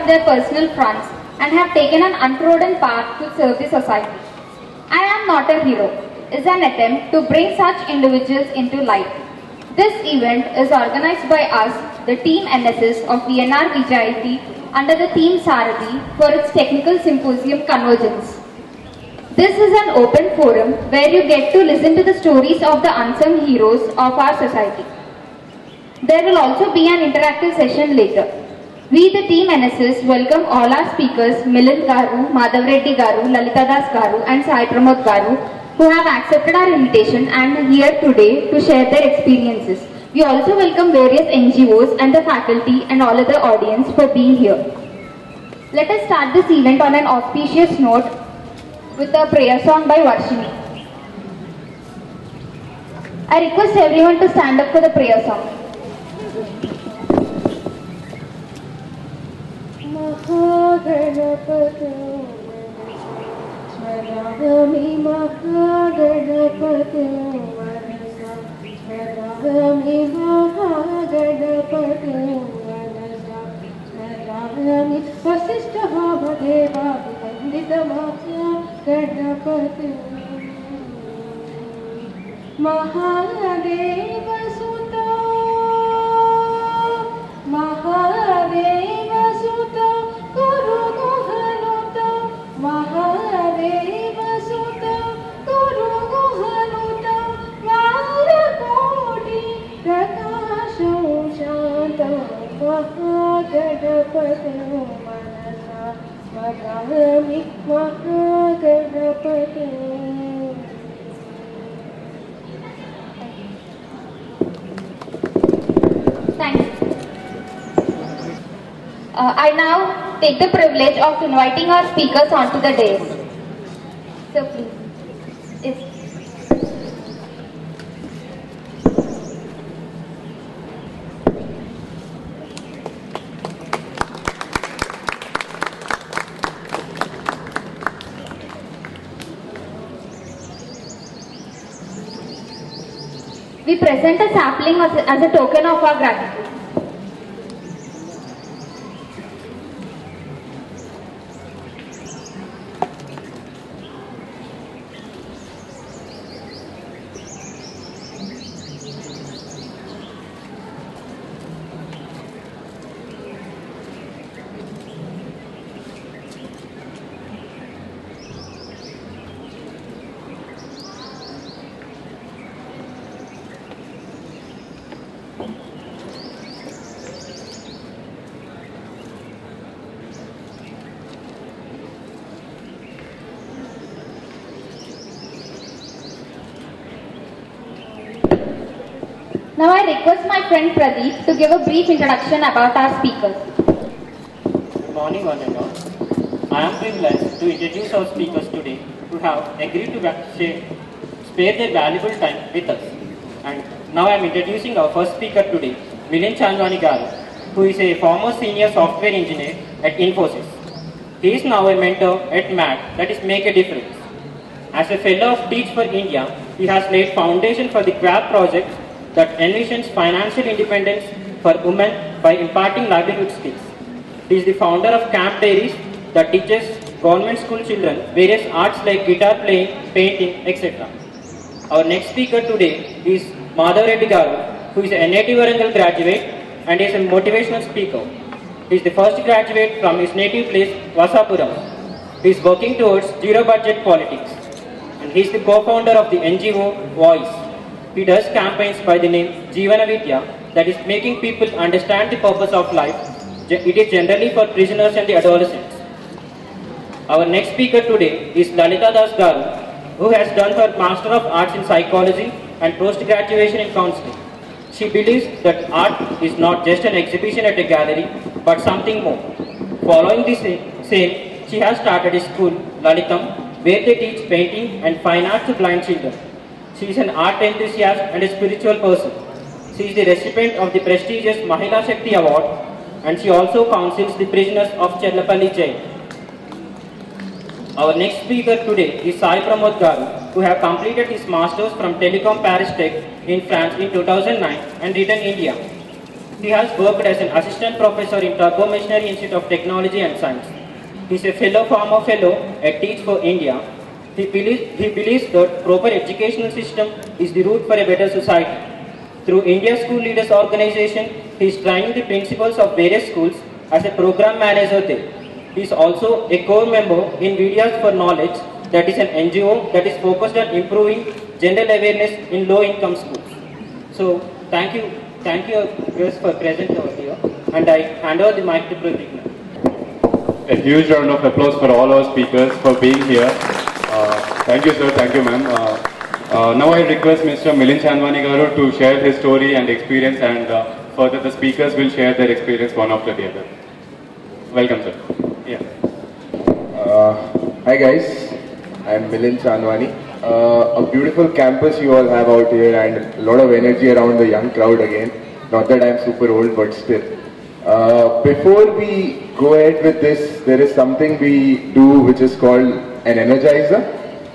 their personal fronts and have taken an untrodden path to serve the society. I am not a hero is an attempt to bring such individuals into light. This event is organized by us, the Team NSS of VNR Vijayati, under the theme Sarathi for its technical symposium Convergence. This is an open forum where you get to listen to the stories of the unsung heroes of our society. There will also be an interactive session later. We, the Team NSS, welcome all our speakers, Milind Garu, Madhav Reddy Garu, Lalita Das Garu and Sai Pramod Garu, who have accepted our invitation and are here today to share their experiences. We also welcome various NGOs and the faculty and all other audience for being here. Let us start this event on an auspicious note with a prayer song by Varshini. I request everyone to stand up for the prayer song. Mahaganapati Swaragami Mahaganapati Manasa Swaragami Mahaganapati Manasa Swaragami Vasishtha Vamadeva Vandita Mahaganapati Mahadeva Sutta Mahadeva Sutta Guru Guhanuta Mahadeva Sutta Guru Guhanuta Varakoti Prakasham Shanta Mahaganapati Manasa Swaragami Mahaganapati. Thank you. I now take the privilege of inviting our speakers onto the dais. So please. Yes. We present a sapling as a token of our gratitude. Now I request my friend Pradeep to give a brief introduction about our speakers. Good morning one and all. I am privileged to introduce our speakers today who have agreed to spare their valuable time with us. And now I am introducing our first speaker today, Milind Chandwani Garu, who is a former senior software engineer at Infosys. He is now a mentor at MAD, that is Make a Difference. As a fellow of Teach for India, he has laid foundation for the GRAB project that envisions financial independence for women by imparting livelihood skills. He is the founder of Camp Diaries that teaches government school children various arts like guitar playing, painting, etc. Our next speaker today is Madhav Reddy Garu, who is a NIT Warangal graduate and is a motivational speaker. He is the first graduate from his native place, Vasapuram. He is working towards zero budget politics. And he is the co-founder of the NGO Voice. He does campaigns by the name Jeevana Vidya, that is making people understand the purpose of life. It is generally for prisoners and the adolescents. Our next speaker today is Lalita Das Garu, who has done her Master of Arts in Psychology and post-graduation in Counseling. She believes that art is not just an exhibition at a gallery, but something more. Following this same, she has started a school, Lalitam, where they teach painting and fine art to blind children. She is an art enthusiast and a spiritual person. She is the recipient of the prestigious Mahila Shakti Award, and she also counsels the prisoners of Chellapalli Jail. Our next speaker today is Sai Pramod Garu, who have completed his Masters from Telecom Paris Tech in France in 2009 and returned India. He has worked as an assistant professor in Turbo-Machinery Institute of Technology and Science. He is a fellow farmer fellow at Teach for India. He believes that proper educational system is the route for a better society. Through India School Leaders Organization, he is training the principals of various schools as a program manager there. He is also a core member in Videos for Knowledge, that is an NGO that is focused on improving gender awareness in low-income schools. So, thank you girls for present over here, and I hand over the mic to Pratigna. A huge round of applause for all our speakers for being here. Thank you, sir. Thank you, ma'am. Now I request Mr. Milind Chandwani Garu to share his story and experience, and further the speakers will share their experience one after the other. Welcome, sir. Yeah. Hi guys, I'm Milind Chandwani. A beautiful campus you all have out here and a lot of energy around the young crowd again. Not that I'm super old, but still. Before we go ahead with this, there is something we do which is called an energizer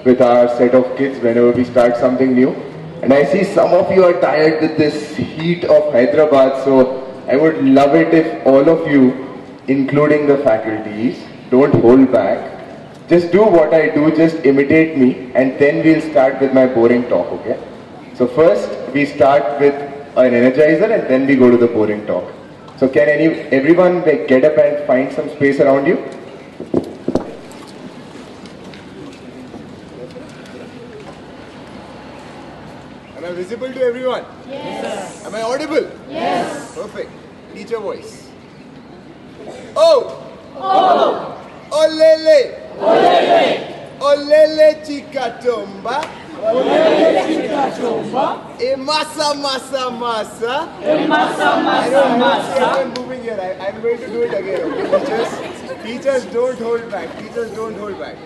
with our set of kids whenever we start something new. And I see some of you are tired with this heat of Hyderabad, so I would love it if all of you, including the faculties, don't hold back. Just do what I do, just imitate me, and then we'll start with my boring talk, okay? So first, we start with an energizer and then we go to the boring talk. So can everyone get up and find some space around you? Am I visible to everyone? Yes. Am I audible? Yes. Perfect. Teacher voice. Oh! Oh! Olele! Olele! Olele chikatomba! Olele chikatomba! E masa masa masa! E masa masa masa! I'm moving here. I'm going to do it again, okay, teachers? Teachers, don't hold back. Teachers, don't hold back.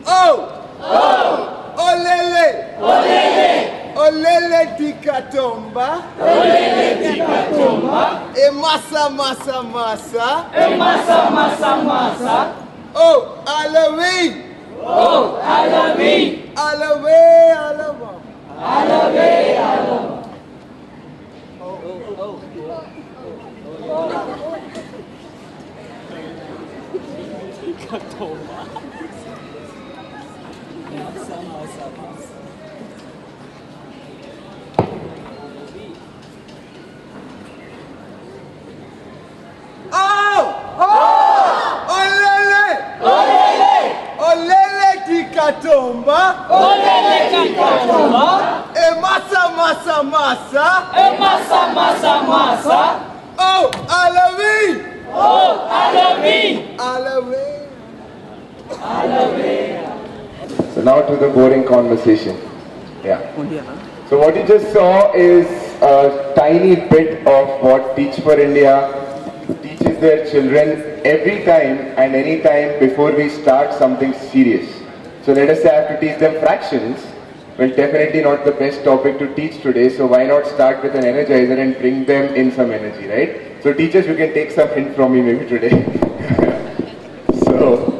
Oh! Oh! Olele! Olele! Olele tikatomba! Olele tikatomba! E masa masa masa! E masa masa masa! Oh, Halloween! Oh, Halloween! Halloween, Halloween! Halloween, Halloween! Tomba, olele tikatomba, e masa masa masa, e masa masa masa. Oh, Halloween! Oh, Halloween! Halloween! Halloween! So now to the boring conversation. Yeah. So what you just saw is a tiny bit of what Teach for India teaches their children every time and any time before we start something serious. So let us say I have to teach them fractions. Well, definitely not the best topic to teach today, so why not start with an energizer and bring them in some energy, right? So teachers, you can take some hint from me maybe today. So,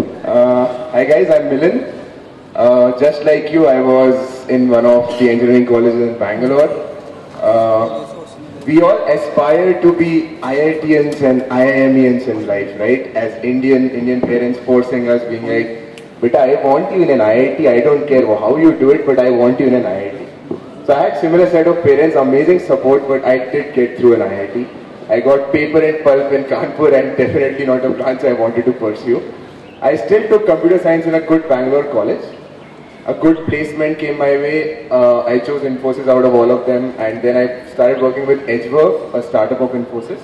hi guys, I'm Milind. Just like you, I was in one of the engineering colleges in Bangalore. We all aspire to be IITians and IIMians in life, right? As Indian parents forcing us, being like, "But I want you in an IIT, I don't care how you do it, but I want you in an IIT." So I had similar set of parents, amazing support, but I did get through an IIT. I got paper and pulp in Kanpur and definitely not a branch I wanted to pursue. I still took computer science in a good Bangalore college. A good placement came my way. I chose Infosys out of all of them, and then I started working with Edgework, a startup of Infosys,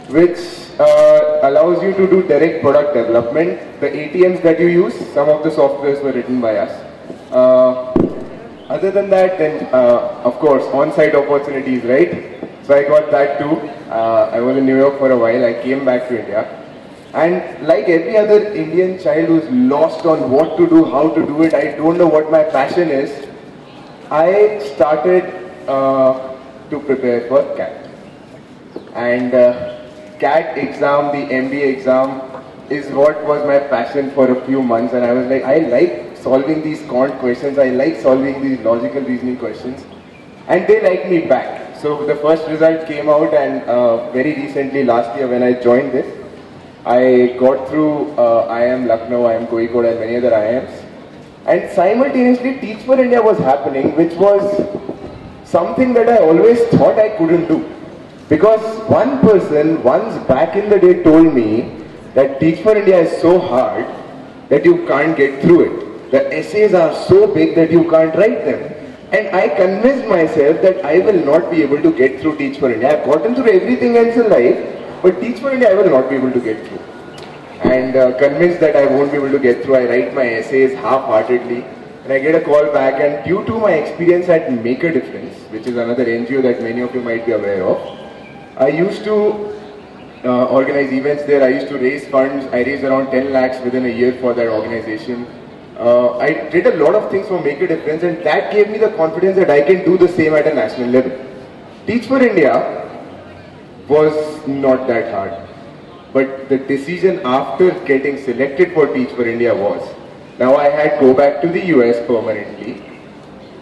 which allows you to do direct product development. The ATMs that you use, some of the softwares were written by us. Other than that, then of course, on-site opportunities, right? So I got that too. I was in New York for a while. I came back to India. And like every other Indian child who's lost on what to do, how to do it, I don't know what my passion is, I started to prepare for CAT. And CAT exam, the MBA exam, is what was my passion for a few months. And I was like, I like solving these quant questions, I like solving these logical reasoning questions. And they like me back. So the first result came out, and very recently, last year when I joined this, I got through IIM Lucknow, IIM Kozhikode and many other IIMs. And simultaneously Teach for India was happening, which was something that I always thought I couldn't do. Because one person once back in the day told me that Teach for India is so hard that you can't get through it. The essays are so big that you can't write them. And I convinced myself that I will not be able to get through Teach for India. I've gotten through everything else in life, but Teach for India I will not be able to get through. And convinced that I won't be able to get through, I write my essays half-heartedly. And I get a call back, and due to my experience at Make a Difference, which is another NGO that many of you might be aware of, I used to organize events there. I used to raise funds. I raised around 10 lakhs within a year for that organization. I did a lot of things for Make a Difference, and that gave me the confidence that I can do the same at a national level. Teach for India was not that hard, but the decision after getting selected for Teach for India was, now I had to go back to the US permanently,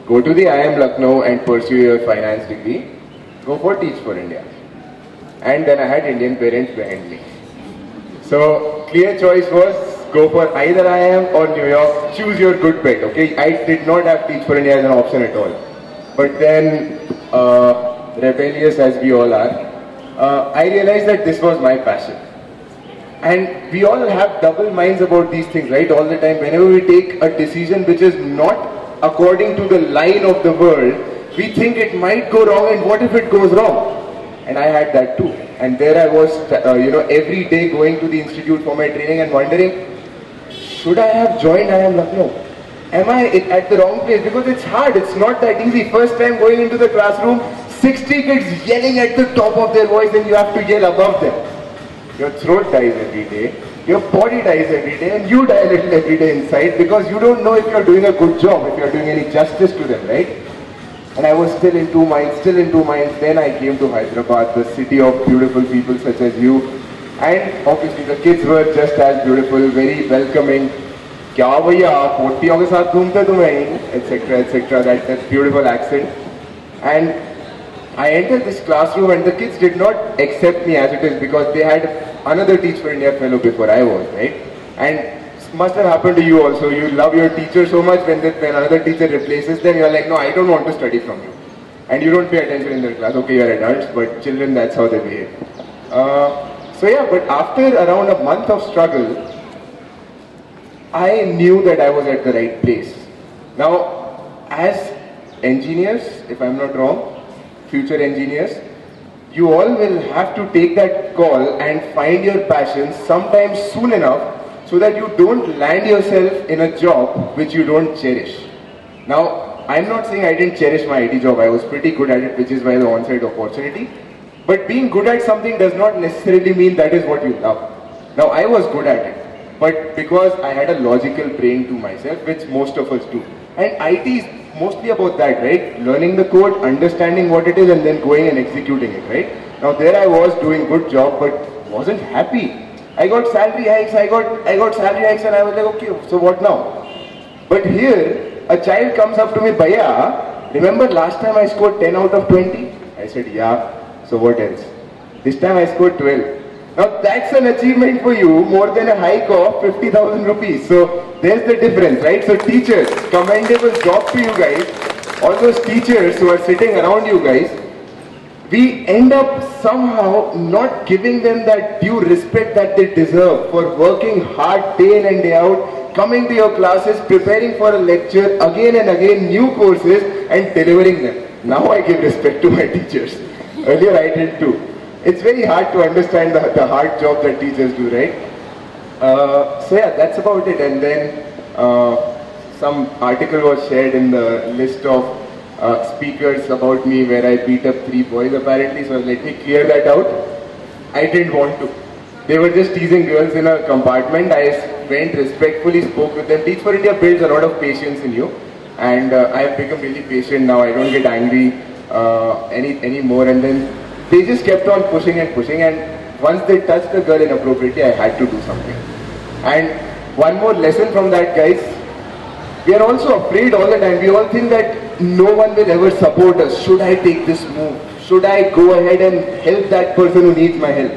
go to the IIM Lucknow and pursue your finance degree, go for Teach for India. And then I had Indian parents behind me. So clear choice was, go for either IIM or New York, choose your good bet, okay? I did not have Teach for India as an option at all. But then, rebellious as we all are, I realized that this was my passion. And we all have double minds about these things, right? All the time, whenever we take a decision which is not according to the line of the world, we think it might go wrong, and what if it goes wrong? And I had that too. And there I was, every day going to the institute for my training and wondering, should I have joined IIM Lucknow? Am I at the wrong place? Because it's hard, it's not that easy. First time going into the classroom, 60 kids yelling at the top of their voice, and you have to yell above them. Your throat dies every day, your body dies every day, and you die a little every day inside, because you don't know if you're doing a good job, if you're doing any justice to them, right? And I was still in two minds. Then I came to Hyderabad, the city of beautiful people such as you. And obviously the kids were just as beautiful, very welcoming. Kya bhaiya, aap pottiyon ke saath ghumte tumhe, etc., etc. That beautiful accent. And I entered this classroom, and the kids did not accept me as it is, because they had another Teach for India fellow before I was, right? And must have happened to you also. You love your teacher so much, when another teacher replaces them, you're like, no, I don't want to study from you. And you don't pay attention in their class. Okay, you're adults, but children, that's how they behave. But after around a month of struggle, I knew that I was at the right place. Now, as engineers, if I'm not wrong, future engineers, you all will have to take that call and find your passion sometimes soon enough, so that you don't land yourself in a job which you don't cherish. Now, I'm not saying I didn't cherish my IT job. I was pretty good at it, which is why the on-site opportunity. But being good at something does not necessarily mean that is what you love. Now, I was good at it, but because I had a logical brain to myself, which most of us do. And IT is mostly about that, right? Learning the code, understanding what it is, and then going and executing it, right? Now, there I was doing good job, but wasn't happy. I got salary hikes, I got salary hikes, and I was like, okay, so what now? But here, a child comes up to me, Bhaiya, remember last time I scored 10 out of 20? I said, yeah, so what else? This time I scored 12. Now that's an achievement for you, more than a hike of 50,000 rupees. So there's the difference, right? So teachers, commendable job to you guys. All those teachers who are sitting around you guys, we end up somehow not giving them that due respect that they deserve for working hard day in and day out, coming to your classes, preparing for a lecture again and again, new courses, and delivering them. Now I give respect to my teachers. Earlier I did too. It's very hard to understand the hard job that teachers do, right? That's about it. And then some article was shared in the list of speakers about me where I beat up 3 boys apparently, so let me clear that out. I didn't want to. They were just teasing girls in a compartment. I went respectfully, spoke with them. Teach for India builds a lot of patience in you, and I have become really patient now. I don't get angry anymore. And then they just kept on pushing, and once they touched the girl inappropriately, I had to do something. And one more lesson from that, guys. We are also afraid all the time. We all think that no one will ever support us. Should I take this move? should I go ahead and help that person who needs my help?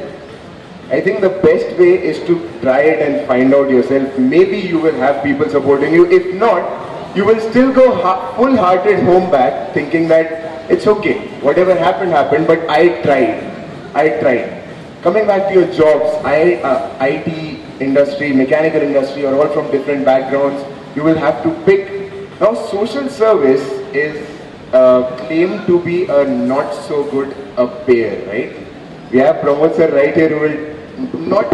I think the best way is to try it and find out yourself. Maybe you will have people supporting you. If not, you will still go full-hearted home back thinking that it's okay. Whatever happened, happened, but I tried. I tried. Coming back to your jobs, IT industry, mechanical industry are all from different backgrounds. You will have to pick. Now, social service is claimed to be a not so good a pair, right? We have Pramod sir right here who will not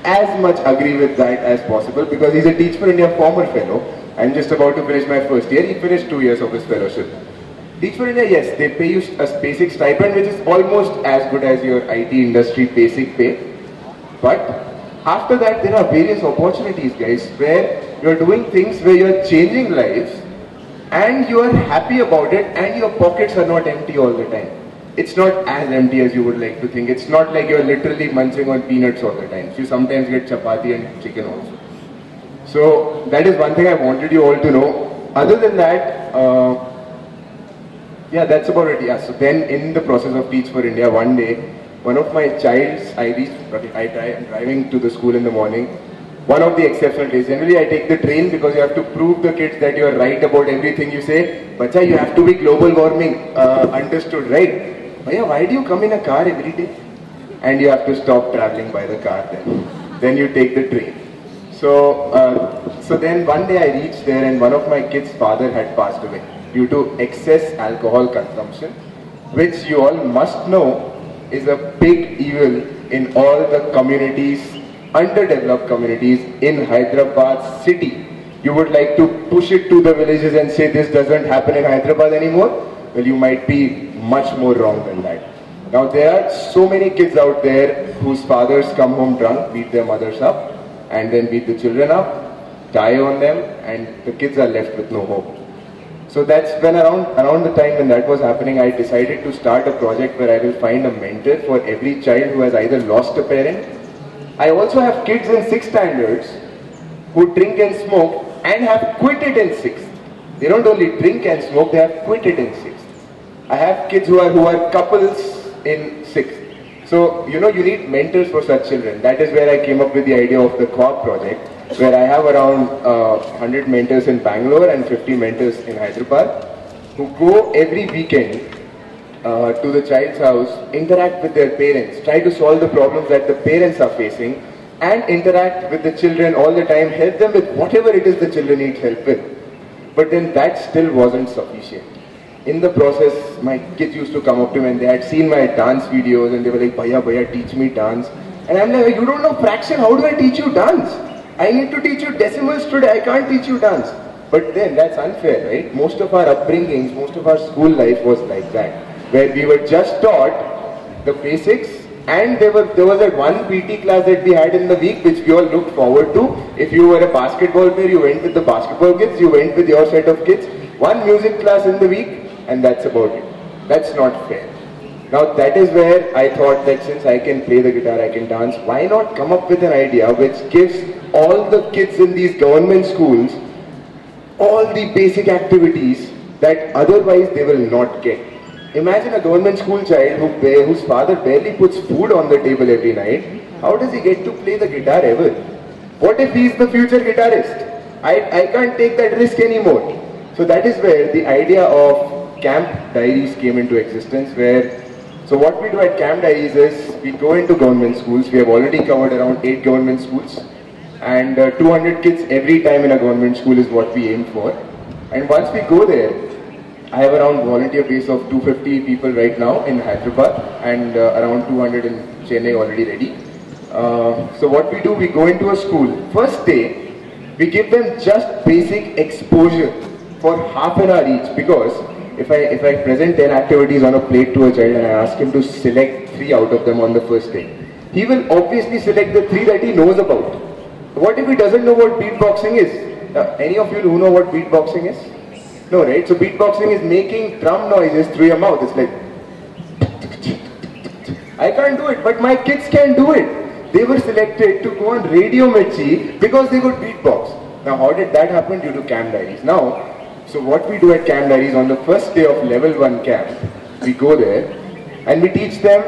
as much agree with that as possible because he's a Teach for India former fellow. I'm just about to finish my first year. He finished 2 years of his fellowship. Teach for India, yes, they pay you a basic stipend which is almost as good as your IT industry basic pay. But after that, there are various opportunities, guys, where you're doing things where you're changing lives and you are happy about it and your pockets are not empty all the time. It's not as empty as you would like to think. It's not like you're literally munching on peanuts all the time. You sometimes get chapati and chicken also. So that is one thing I wanted you all to know. Other than that, yeah, that's about it. Yeah. So then in the process of Teach for India, one day, one of my childs, I'm driving to the school in the morning. One of the exceptional days. Generally, I take the train because you have to prove the kids that you are right about everything you say. Bacha, you have to be global warming understood, right? Bhaiya, why do you come in a car every day? And you have to stop traveling by the car then. Then you take the train. So then one day I reached there and one of my kids' father had passed away due to excess alcohol consumption, which you all must know is a big evil in all the communities, underdeveloped communities in Hyderabad city. You would like to push it to the villages and say this doesn't happen in Hyderabad anymore? Well, you might be much more wrong than that. Now there are so many kids out there whose fathers come home drunk, beat their mothers up, and then beat the children up, die on them, and the kids are left with no hope. So that's when around the time when that was happening, I decided to start a project where I will find a mentor for every child who has either lost a parent. I also have kids in 6th standards who drink and smoke and have quit it in 6th. They don't only drink and smoke, they have quit it in 6th. I have kids who are couples in 6th. So, you need mentors for such children. That is where I came up with the idea of the Co-op project, where I have around 100 mentors in Bangalore and 50 mentors in Hyderabad who go every weekend to the child's house, interact with their parents, try to solve the problems that the parents are facing and interact with the children all the time, help them with whatever it is the children need help with. But then that still wasn't sufficient. In the process, my kids used to come up to me and they had seen my dance videos and they were like, Bhaiya, teach me dance. And I'm like, you don't know fraction, how do I teach you dance? I need to teach you decimals today, I can't teach you dance. But then that's unfair, right? Most of our upbringings, most of our school life was like that, where we were just taught the basics and there was that one PT class that we had in the week which we all looked forward to. If you were a basketball player, you went with the basketball kids, you went with your set of kids. One music class in the week and that's about it. That's not fair. Now that is where I thought that since I can play the guitar, I can dance, why not come up with an idea which gives all the kids in these government schools all the basic activities that otherwise they will not get. Imagine a government school child whose father barely puts food on the table every night. How does he get to play the guitar ever? What if he is the future guitarist? I can't take that risk anymore. So that is where the idea of Camp Diaries came into existence, so what we do at Camp Diaries is we go into government schools. We have already covered around 8 government schools and 200 kids every time in a government school is what we aim for. And once we go there, I have around volunteer base of 250 people right now in Hyderabad and around 200 in Chennai already ready. So what we do, we go into a school. First day, we give them just basic exposure for half an hour each, because if I present 10 activities on a plate to a child and I ask him to select 3 out of them on the first day, he will obviously select the 3 that he knows about. What if he doesn't know what beatboxing is? Any of you who know what beatboxing is? No, right? So beatboxing is making drum noises through your mouth. It's like, I can't do it, but my kids can do it. They were selected to go on Radio Mirchi because they could beatbox. Now how did that happen? Due to Camp Diaries. Now, so what we do at Camp Diaries on the first day of level 1 camp, we go there, And we teach them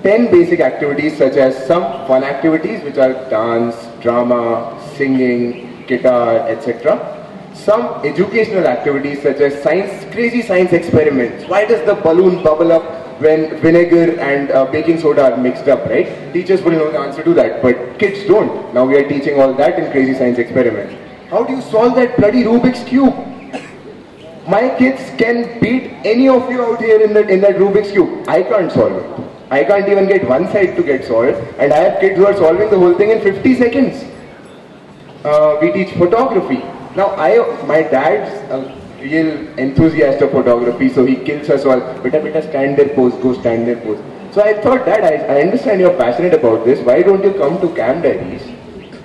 10 basic activities such as some fun activities which are dance, drama, singing, guitar, etc. Some educational activities such as science, crazy science experiments. Why does the balloon bubble up when vinegar and baking soda are mixed up, right? Teachers will know the answer to that, but kids don't. Now we are teaching all that in crazy science experiments. How do you solve that bloody Rubik's Cube? My kids can beat any of you out here in that Rubik's Cube. I can't solve it. I can't even get one side to get solved, and I have kids who are solving the whole thing in 50 seconds. We teach photography. Now, my dad's a real enthusiast of photography, so he kills us all. Beta, stand there, pose, go stand there, pose. So I thought, Dad, I understand you're passionate about this. Why don't you come to Camp Diaries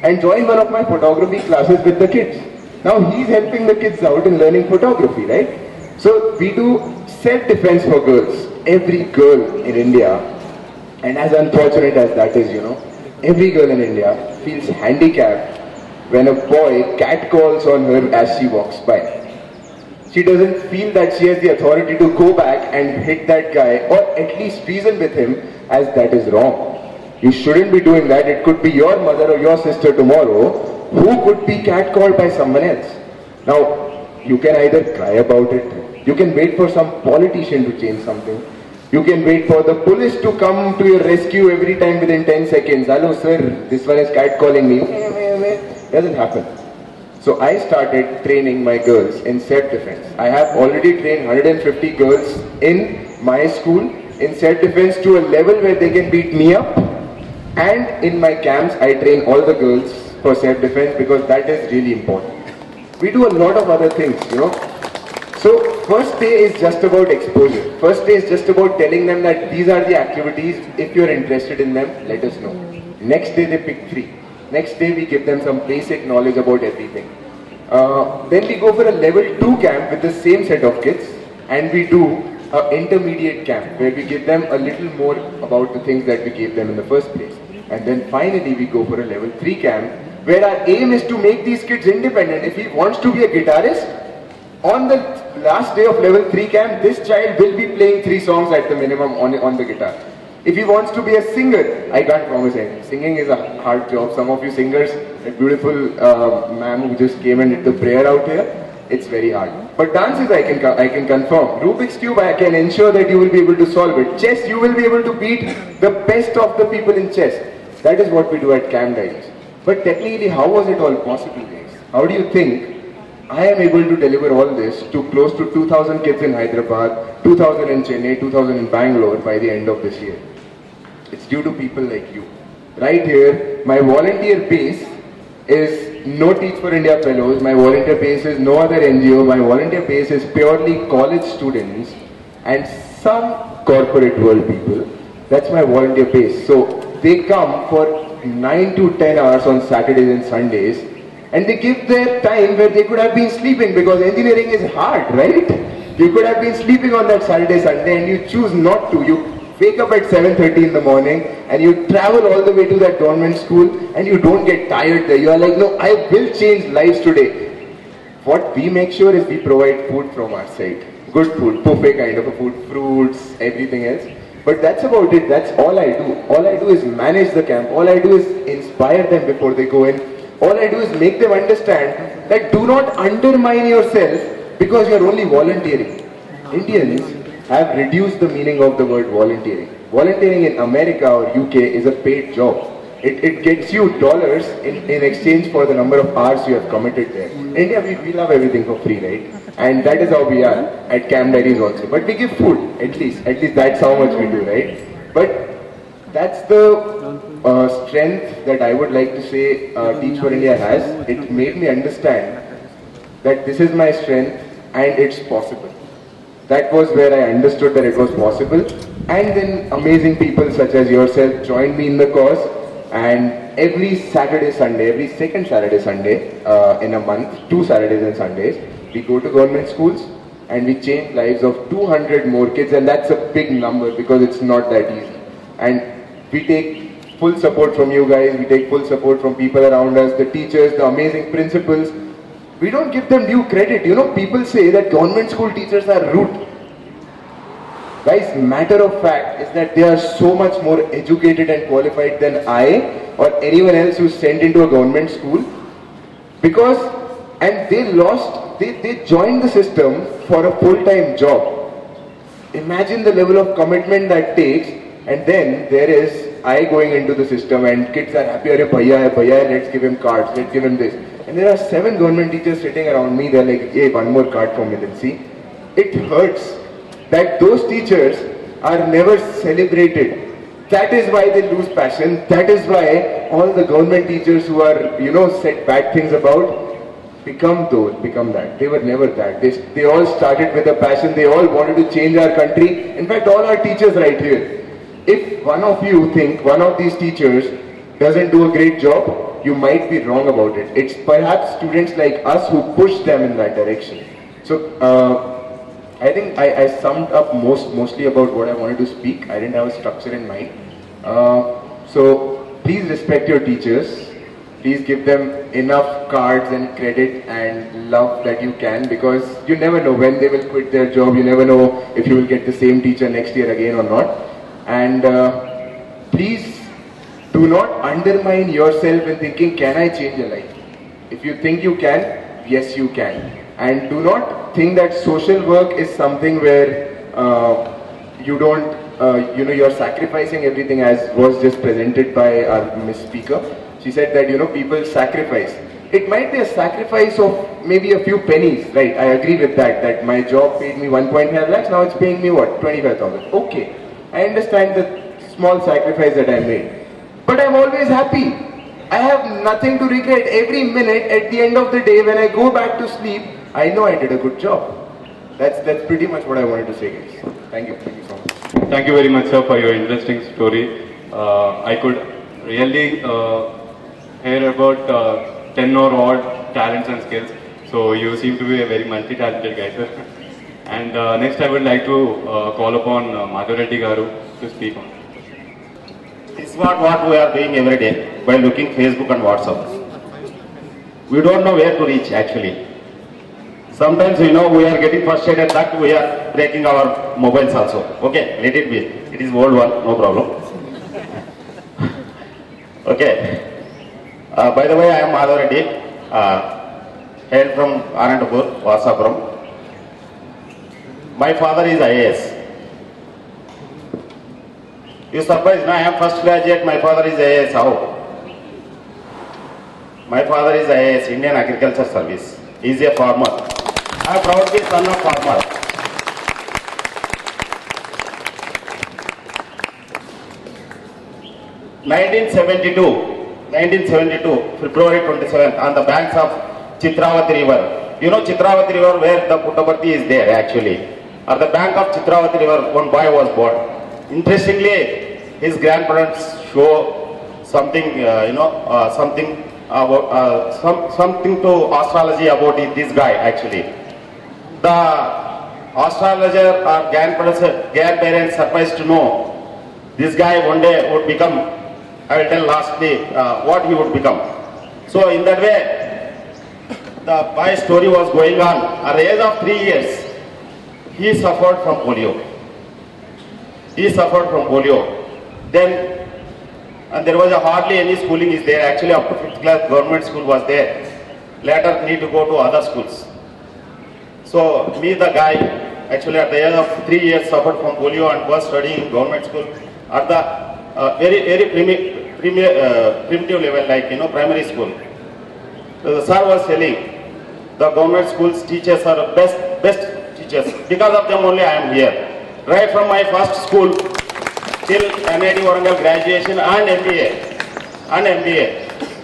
and join one of my photography classes with the kids? Now he's helping the kids out in learning photography, right? So we do self-defense for girls. Every girl in India, and as unfortunate as that is, every girl in India feels handicapped when a boy catcalls on her as she walks by. She doesn't feel that she has the authority to go back and hit that guy, or at least reason with him, as that is wrong. You shouldn't be doing that. It could be your mother or your sister tomorrow who could be catcalled by someone else. Now, you can either cry about it, you can wait for some politician to change something, you can wait for the police to come to your rescue every time within 10 seconds. Hello sir, this one is catcalling me. Doesn't happen. So I started training my girls in self-defense. I have already trained 150 girls in my school in self-defense to a level where they can beat me up. And in my camps, I train all the girls for self-defense because that is really important. We do a lot of other things, So first day is just about exposure. First day is just about telling them that these are the activities. If you're interested in them, let us know. Next day they pick 3. Next day we give them some basic knowledge about everything. Then we go for a level 2 camp with the same set of kids, and we do an intermediate camp where we give them a little more about the things that we gave them in the first place. And then finally we go for a level 3 camp where our aim is to make these kids independent. If he wants to be a guitarist, on the last day of level 3 camp, this child will be playing 3 songs at the minimum on the guitar. If he wants to be a singer, I can't promise anything. Singing is a hard job. Some of you singers, a beautiful ma'am who just came and did the prayer out here, it's very hard. But dances I can confirm. Rubik's Cube, I can ensure that you will be able to solve it. Chess, you will be able to beat the best of the people in chess. That is what we do at Camp Diaries. But technically, how was it all possible, guys? How do you think I am able to deliver all this to close to 2,000 kids in Hyderabad, 2,000 in Chennai, 2,000 in Bangalore by the end of this year? It's due to people like you. Right here, my volunteer base is no Teach for India fellows, my volunteer base is no other NGO, my volunteer base is purely college students and some corporate world people. That's my volunteer base. So they come for 9 to 10 hours on Saturdays and Sundays, and they give their time where they could have been sleeping, because engineering is hard, right? You could have been sleeping on that Saturday, Sunday, and you choose not to. You wake up at 7:30 in the morning and you travel all the way to that government school and you don't get tired there. You are like, no, I will change lives today. What we make sure is we provide food from our side. Good food, buffet kind of a food, fruits, everything else. But that's about it. That's all I do. All I do is manage the camp. All I do is inspire them before they go in. All I do is make them understand that do not undermine yourself because you are only volunteering. Indians have reduced the meaning of the word volunteering. Volunteering in America or UK is a paid job. It gets you dollars in exchange for the number of hours you have committed there. In India, we love everything for free, right? And that is how we are at Camp Diaries also. But we give food, at least that's how much we do, right? But that's the strength that I would like to say Teach for India has. It made me understand that this is my strength and it's possible. That was where I understood that it was possible. And then amazing people such as yourself joined me in the cause. And every Saturday, Sunday, every second Saturday, Sunday in a month, 2 Saturdays and Sundays, we go to government schools and we change lives of 200 more kids, and that's a big number because it's not that easy. And we take full support from you guys, we take full support from people around us, the teachers, the amazing principals. We don't give them due credit. You know, people say that government school teachers are rude. Guys, matter of fact is that they are so much more educated and qualified than I or anyone else who's sent into a government school. Because, and they joined the system for a full-time job. Imagine the level of commitment that takes, and then there is I going into the system and kids are happy, "Arey bhaiya hai, let's give him cards, let's give him this." And there are 7 government teachers sitting around me, they're like, "Hey, one more card for Milind." See, it hurts that those teachers are never celebrated. That is why they lose passion. That is why all the government teachers who are, said bad things about, become that. They were never that. They all started with a passion. They all wanted to change our country. In fact, all our teachers right here. If one of you think one of these teachers doesn't do a great job, you might be wrong about it. It's perhaps students like us who push them in that direction. So, I think I summed up mostly about what I wanted to speak. I didn't have a structure in mind. So please respect your teachers. Please give them enough cards and credit and love that you can, because you never know when they will quit their job. You never know if you will get the same teacher next year again or not. And please do not undermine yourself in thinking, can I change your life? If you think you can, yes you can. And do not think that social work is something where you don't, you're sacrificing everything, as was just presented by our Miss Speaker. She said that, people sacrifice. It might be a sacrifice of maybe a few pennies, right? I agree with that my job paid me 1.5 lakhs, now it's paying me what? 25,000. Okay, I understand the small sacrifice that I made. But I'm always happy. I have nothing to regret. Every minute at the end of the day when I go back to sleep, I know I did a good job. That's pretty much what I wanted to say, guys. Thank you so much. Thank you very much, sir, for your interesting story. I could really hear about 10 or odd talents and skills. So you seem to be a very multi-talented guy, sir. And next I would like to call upon Madhav Reddy Garu to speak on. This is what we are doing every day by looking Facebook and WhatsApp. We don't know where to reach actually. Sometimes we are getting frustrated that we are breaking our mobiles also. Okay, let it be. It is old one, no problem. Okay. By the way, I am Madhav Reddy, hailed from Anantapur, Vasapuram. My father is IAS. You surprised, no? I am first graduate, my father is IAS. How? My father is IAS, Indian Agriculture Service. He is a farmer. I am proudly son of farmer. (1972), February 27th, on the banks of Chitravati River. You know Chitravati River where the Puttaparthi is there actually. At the bank of Chitravati River, one boy was born. Interestingly, his grandparents show something, something to astrology about this guy actually. The astrologer or grandparents surprised to know this guy one day would become, I will tell lastly what he would become. So in that way, the boy's story was going on. At the age of 3 years, he suffered from polio. Then, and there was hardly any schooling is there. Actually, up to 5th class, government school was there. Later, need to go to other schools. So, me, the guy, actually at the age of 3 years, suffered from polio and was studying in government school at the very primitive level, like primary school. So the sir was telling, the government schools teachers are best teachers. Because of them only I am here. Right from my first school till NIT Warangal graduation and MBA,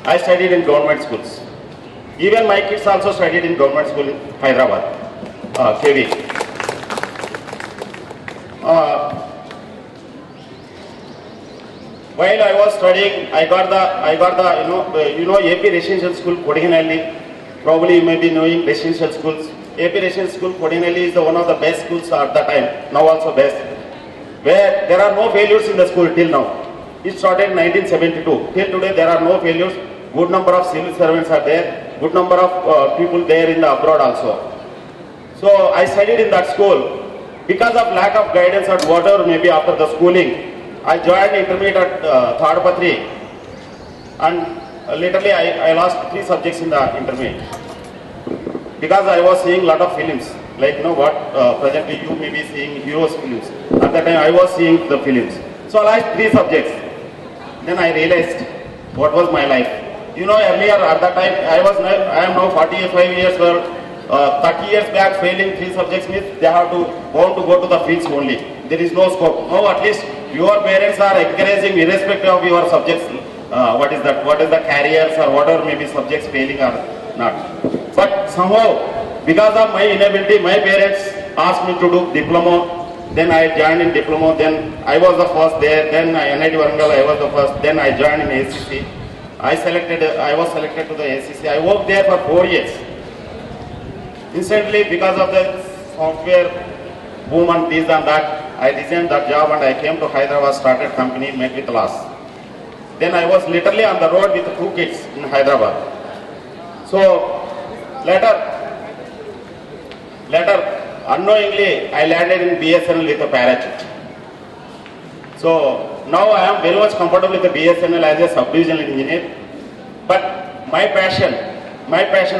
I studied in government schools. Even my kids also studied in government school in Hyderabad, KV. While I was studying, I got the AP Residential School, Kodinhalli. Probably you may be knowing residential schools. AP Residential School, Kodinhalli is one of the best schools at the time, now also best. Where there are no failures in the school till now. It started in 1972. Till today there are no failures. Good number of civil servants are there. Good number of people there in the abroad also. So I studied in that school. Because of lack of guidance or whatever, maybe after the schooling, I joined intermediate at Thadapatri, and literally I lost 3 subjects in the intermediate. Because I was seeing lot of films, like what presently you may be seeing heroes films. At that time I was seeing the films. So I lost 3 subjects. Then I realized what was my life. Earlier at that time I am now 45 years old. 30 years back failing 3 subjects means they have to want to go to the fields only. There is no scope. Now at least your parents are encouraging irrespective of your subjects. What is the careers or whatever may be subjects failing or not. But somehow because of my inability, my parents asked me to do diploma. Then I joined in diploma. Then I was the first there. Then NIT Warangal I was the first. Then I joined in ACC. I was selected to the ACC. I worked there for 4 years. Instantly, because of the software boom and this and that, I resigned that job and I came to Hyderabad, started company, met with loss. Then I was literally on the road with 2 kids in Hyderabad. So later, unknowingly, I landed in BSNL with a parachute. So now I am very much comfortable with the BSNL as a subdivisional engineer. But my passion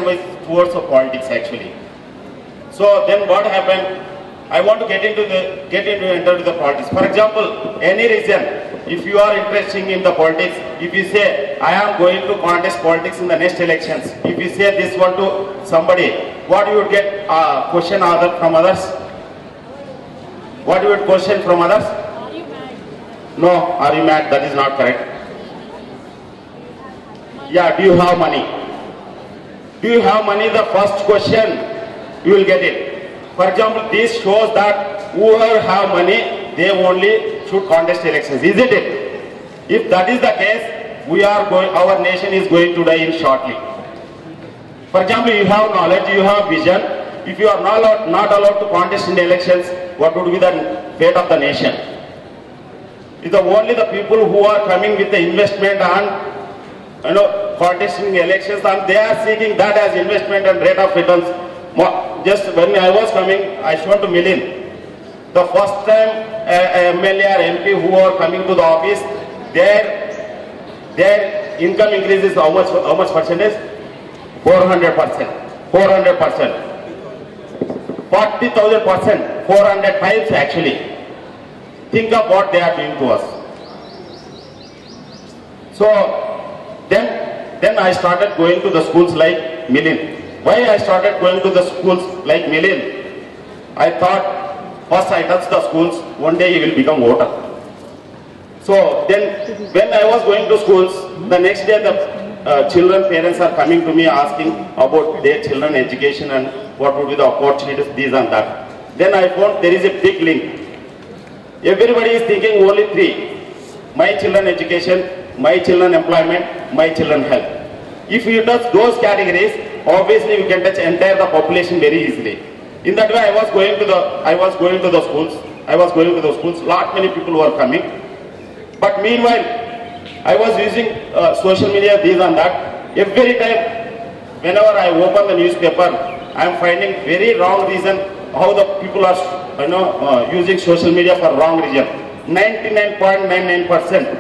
was towards the politics actually. So then what happened? I want to enter into the politics. For example, any region, if you are interested in the politics, if you say, I am going to contest politics in the next elections, if you say this one to somebody, what you would get question from others? What you would question from others? Are you mad? No, are you mad? That is not correct. Yeah, do you have money? Do you have money? The first question you will get it. For example, this shows that whoever have money, they only should contest elections, isn't it? If that is the case, our nation is going to die in shortly. For example, you have knowledge, you have vision. If you are not allowed to contest in the elections, what would be the fate of the nation? It's only the people who are coming with the investment and contesting elections, and they are seeking that as investment and rate of returns. Just when I was coming, I showed to Milind. The first time MLA or MP who are coming to the office, their income increases how much percentage? 400%. 400%. 40,000%. 400 times actually. Think of what they are doing to us. So then I started going to the schools like Milind. Why I started going to the schools like Milind? I thought first I touch the schools, one day he will become voter. So then when I was going to schools, the next day the children parents are coming to me asking about their children education and what would be the opportunities, this and that. Then I found there is a big link. Everybody is thinking only 3. My children education, my children employment, my children health. If you touch those categories, obviously you can touch entire the population very easily. In that way, I was going to the schools. Lot many people were coming. But meanwhile, I was using social media, this and that. Every time, whenever I open the newspaper, I am finding very wrong reason how the people are, using social media for wrong reason. 99.99%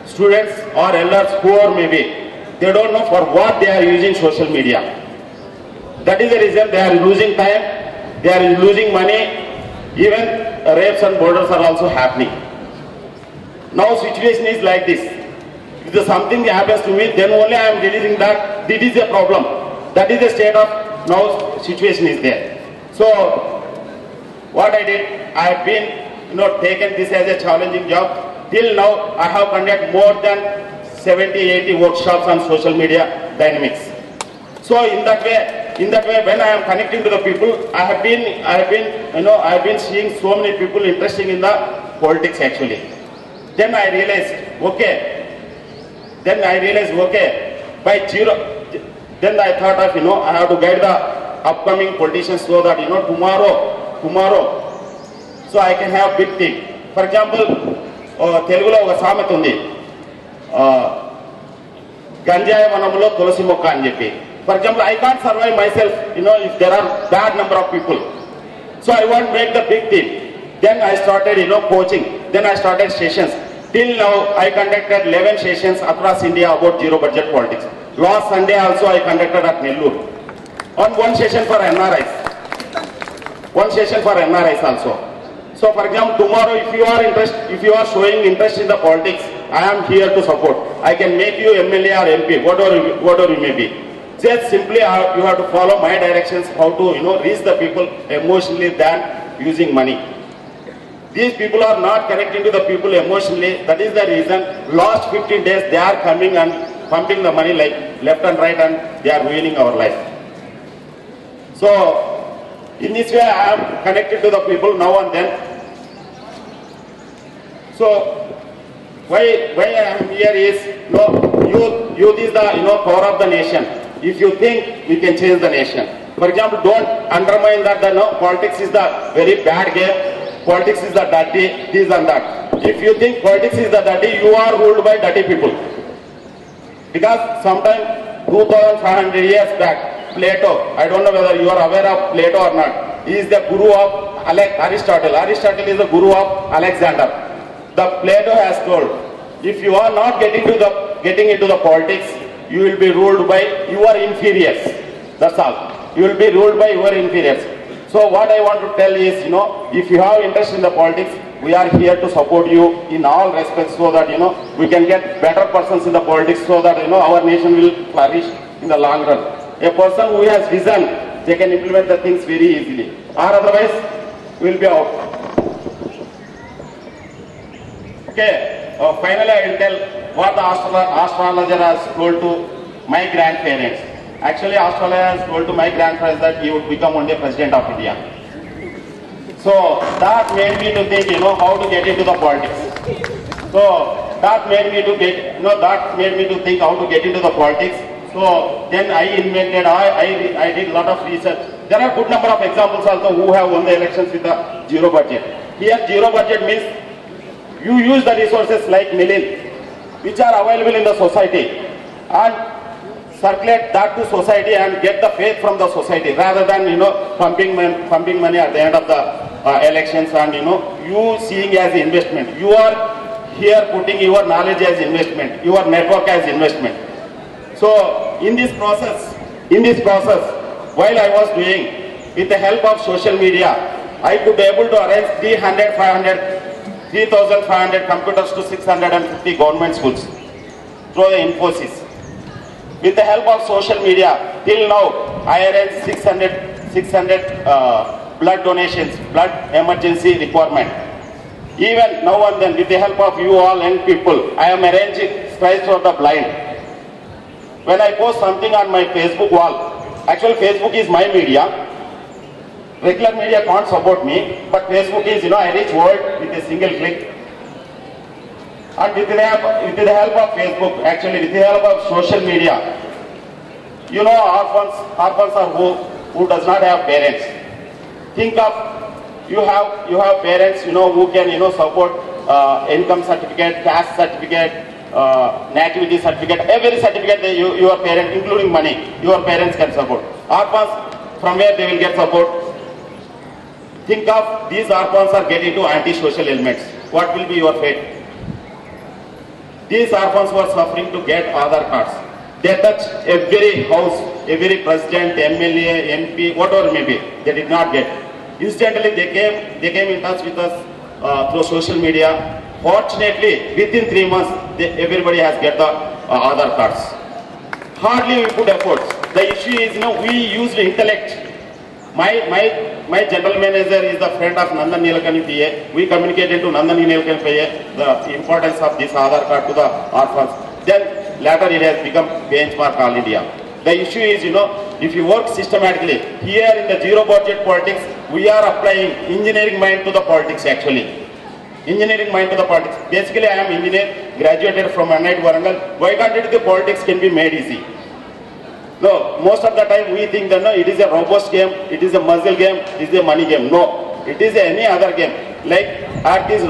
students or elders, whoever may be, they don't know for what they are using social media. That is the reason they are losing time, they are losing money, even rapes and murders are also happening. Now situation is like this. If something happens to me, then only I am realizing that this is a problem. That is the state of now situation is there. So what I did, I have been taken this as a challenging job. Till now I have conducted more than 70-80 workshops on social media dynamics. So in that way, when I am connecting to the people, I have been seeing so many people interested in the politics actually. Then I realized, by zero, then I thought of, I have to guide the upcoming politicians so that, tomorrow, so I can have big thing. For example, Telugulo oka samet undi. Ganjaya vanamulo tulasi mokka ani cheppi. For example, I can't survive myself, if there are bad number of people. So I want to make the big team. Then I started, coaching. Then I started sessions. Till now, I conducted 11 sessions across India about zero budget politics. Last Sunday also I conducted at Nellore. On one session for NRIs. One session for NRIs also. So for example, tomorrow if you are showing interest in the politics, I am here to support. I can make you MLA or MP, whatever you may be. Just simply you have to follow my directions how to reach the people emotionally than using money. These people are not connecting to the people emotionally. That is the reason last 15 days they are coming and pumping the money like left and right, and they are ruining our life. So in this way I am connected to the people now and then. So why I am here is youth is the power of the nation. If you think we can change the nation. For example, don't undermine that politics is the very bad game. Politics is the dirty, this and that. If you think politics is the dirty, you are ruled by dirty people. Because sometime 2500 years back, Plato, I don't know whether you are aware of Plato or not, he is the guru of Aristotle. Aristotle is the guru of Alexander. The Plato has told, if you are not getting into the politics, you will be ruled by your inferiors. That's all. You will be ruled by your inferiors. So what I want to tell is, if you have interest in the politics, we are here to support you in all respects so that, we can get better persons in the politics so that, our nation will flourish in the long run. A person who has vision, they can implement the things very easily. Or otherwise, we will be out. Okay, finally I will tell what the astrologer has told to my grandparents. Actually, astrologer has told to my grandparents that he would become one day president of India. So that made me to think, how to get into the politics. So that made me to think how to get into the politics. So then I did a lot of research. There are a good number of examples also who have won the elections with a zero budget. Here zero budget means you use the resources like Milin, which are available in the society, and circulate that to society and get the faith from the society rather than pumping money at the end of the elections and you seeing as investment. You are here putting your knowledge as investment, your network as investment. So in this process, while I was doing, with the help of social media, I could be able to arrange 3,500 computers to 650 government schools through the Infosys. With the help of social media, till now, I arranged 600 blood donations, blood emergency requirement. Even now and then, with the help of you all young people, I am arranging strides for the blind. When I post something on my Facebook wall, actually Facebook is my media. Regular media can't support me, but Facebook is, I reach world with a single click. And with the help of Facebook, actually with the help of social media, orphans are who does not have parents. Think of, you have parents, who can, support income certificate, caste certificate, nativity certificate, every certificate that your parents, including money, your parents can support. Orphans, from where they will get support? Think of, these orphans are getting into anti-social elements. What will be your fate? These orphans were suffering to get Aadhaar cards. They touched every house, every president, MLA, MP, whatever it may be. They did not get. Instantly they came in touch with us through social media. Fortunately, within 3 months, everybody has get the Aadhaar cards. Hardly we put efforts. The issue is, we used intellect. My general manager is the friend of Nandan Nilekani PA. We communicated to Nandan Nilekani PA the importance of this Aadhaar card to the orphans. Then later it has become benchmark all India. The issue is, if you work systematically, here in the zero budget politics, we are applying engineering mind to the politics actually. Engineering mind to the politics. Basically, I am engineer, graduated from NIT Warangal. Why can't the politics can be made easy? No, most of the time we think that it is a robust game, it is a muscle game, it is a money game. No, it is any other game. Like Earth is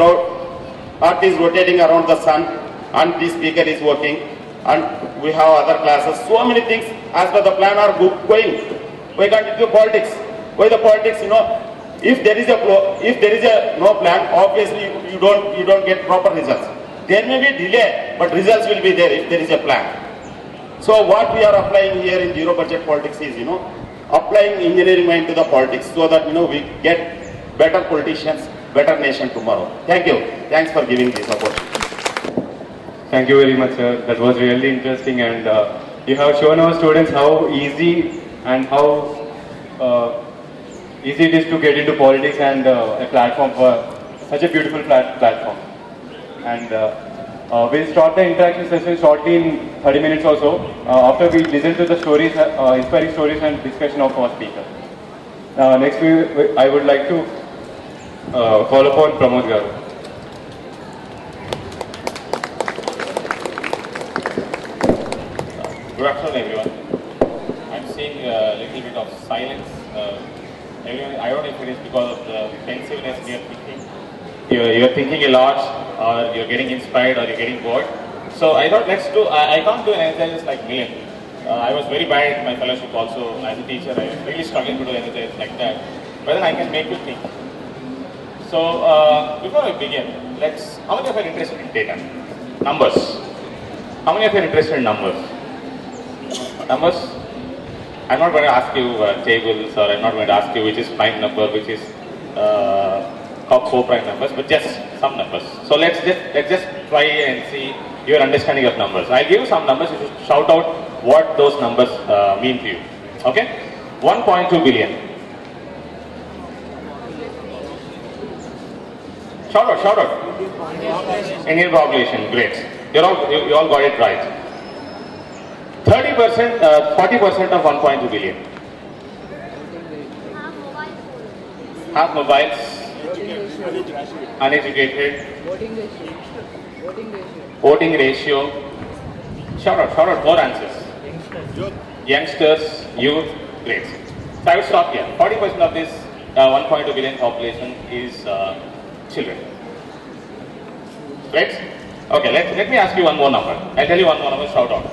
rotating around the sun and the speaker is working and we have other classes. So many things as per the plan are going. Why can't it be politics? Why the politics, If there is a no plan, obviously you don't get proper results. There may be delay, but results will be there if there is a plan. So what we are applying here in zero budget politics is, applying engineering mind to the politics so that, we get better politicians, better nation tomorrow. Thank you. Thanks for giving this opportunity. Thank you very much, sir. That was really interesting, and you have shown our students how easy and how easy it is to get into politics and a platform for such a beautiful platform. And we'll start the interaction session shortly in 30 minutes or so, after we listen to the stories, inspiring stories and discussion of our speaker. Next, I would like to call upon Pramod Garu. Good afternoon, everyone. I'm seeing a little bit of silence. Everyone, I don't know if it is because of the pensiveness we are thinking. You're thinking a lot, or you're getting inspired, or you're getting bored. So I thought let's do. I can't do an energizers like Milind. I was very bad at my fellowship also as a teacher. I was really struggling to do energizers like that. But then I can make you think. So before I begin, how many of you are interested in data? Numbers. How many of you are interested in numbers? Numbers? I'm not going to ask you tables, or I'm not going to ask you which is prime number, which is top 4 prime numbers, but just some numbers. So let's just try and see your understanding of numbers. I'll give you some numbers. You should shout out what those numbers mean to you. Okay? 1.2 billion. Shout out. Indian population, great. You all got it right. 30%, 40% of 1.2 billion. Half mobiles, uneducated, voting ratio. Shout out, more answers. Youngsters, youth, great. So I will stop here. 40% of this 1.2 billion population is children. Right? Okay, let me ask you one more number. I'll tell you one more number, shout out.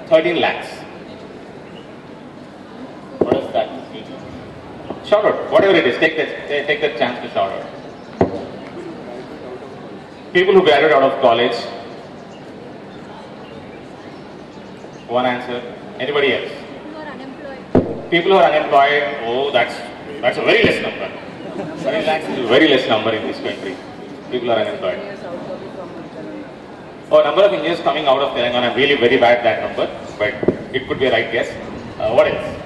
13 lakhs. What does that mean? Shout out, whatever it is, take that chance to shout out. People who graduate out of college. One answer. Anybody else? People who are unemployed. Oh, that's a very less number. 13 lakhs is a very less number in this country. People are unemployed. Oh, number of engineers coming out of Telangana. I'm really very bad at that number, but it could be a right guess. What else?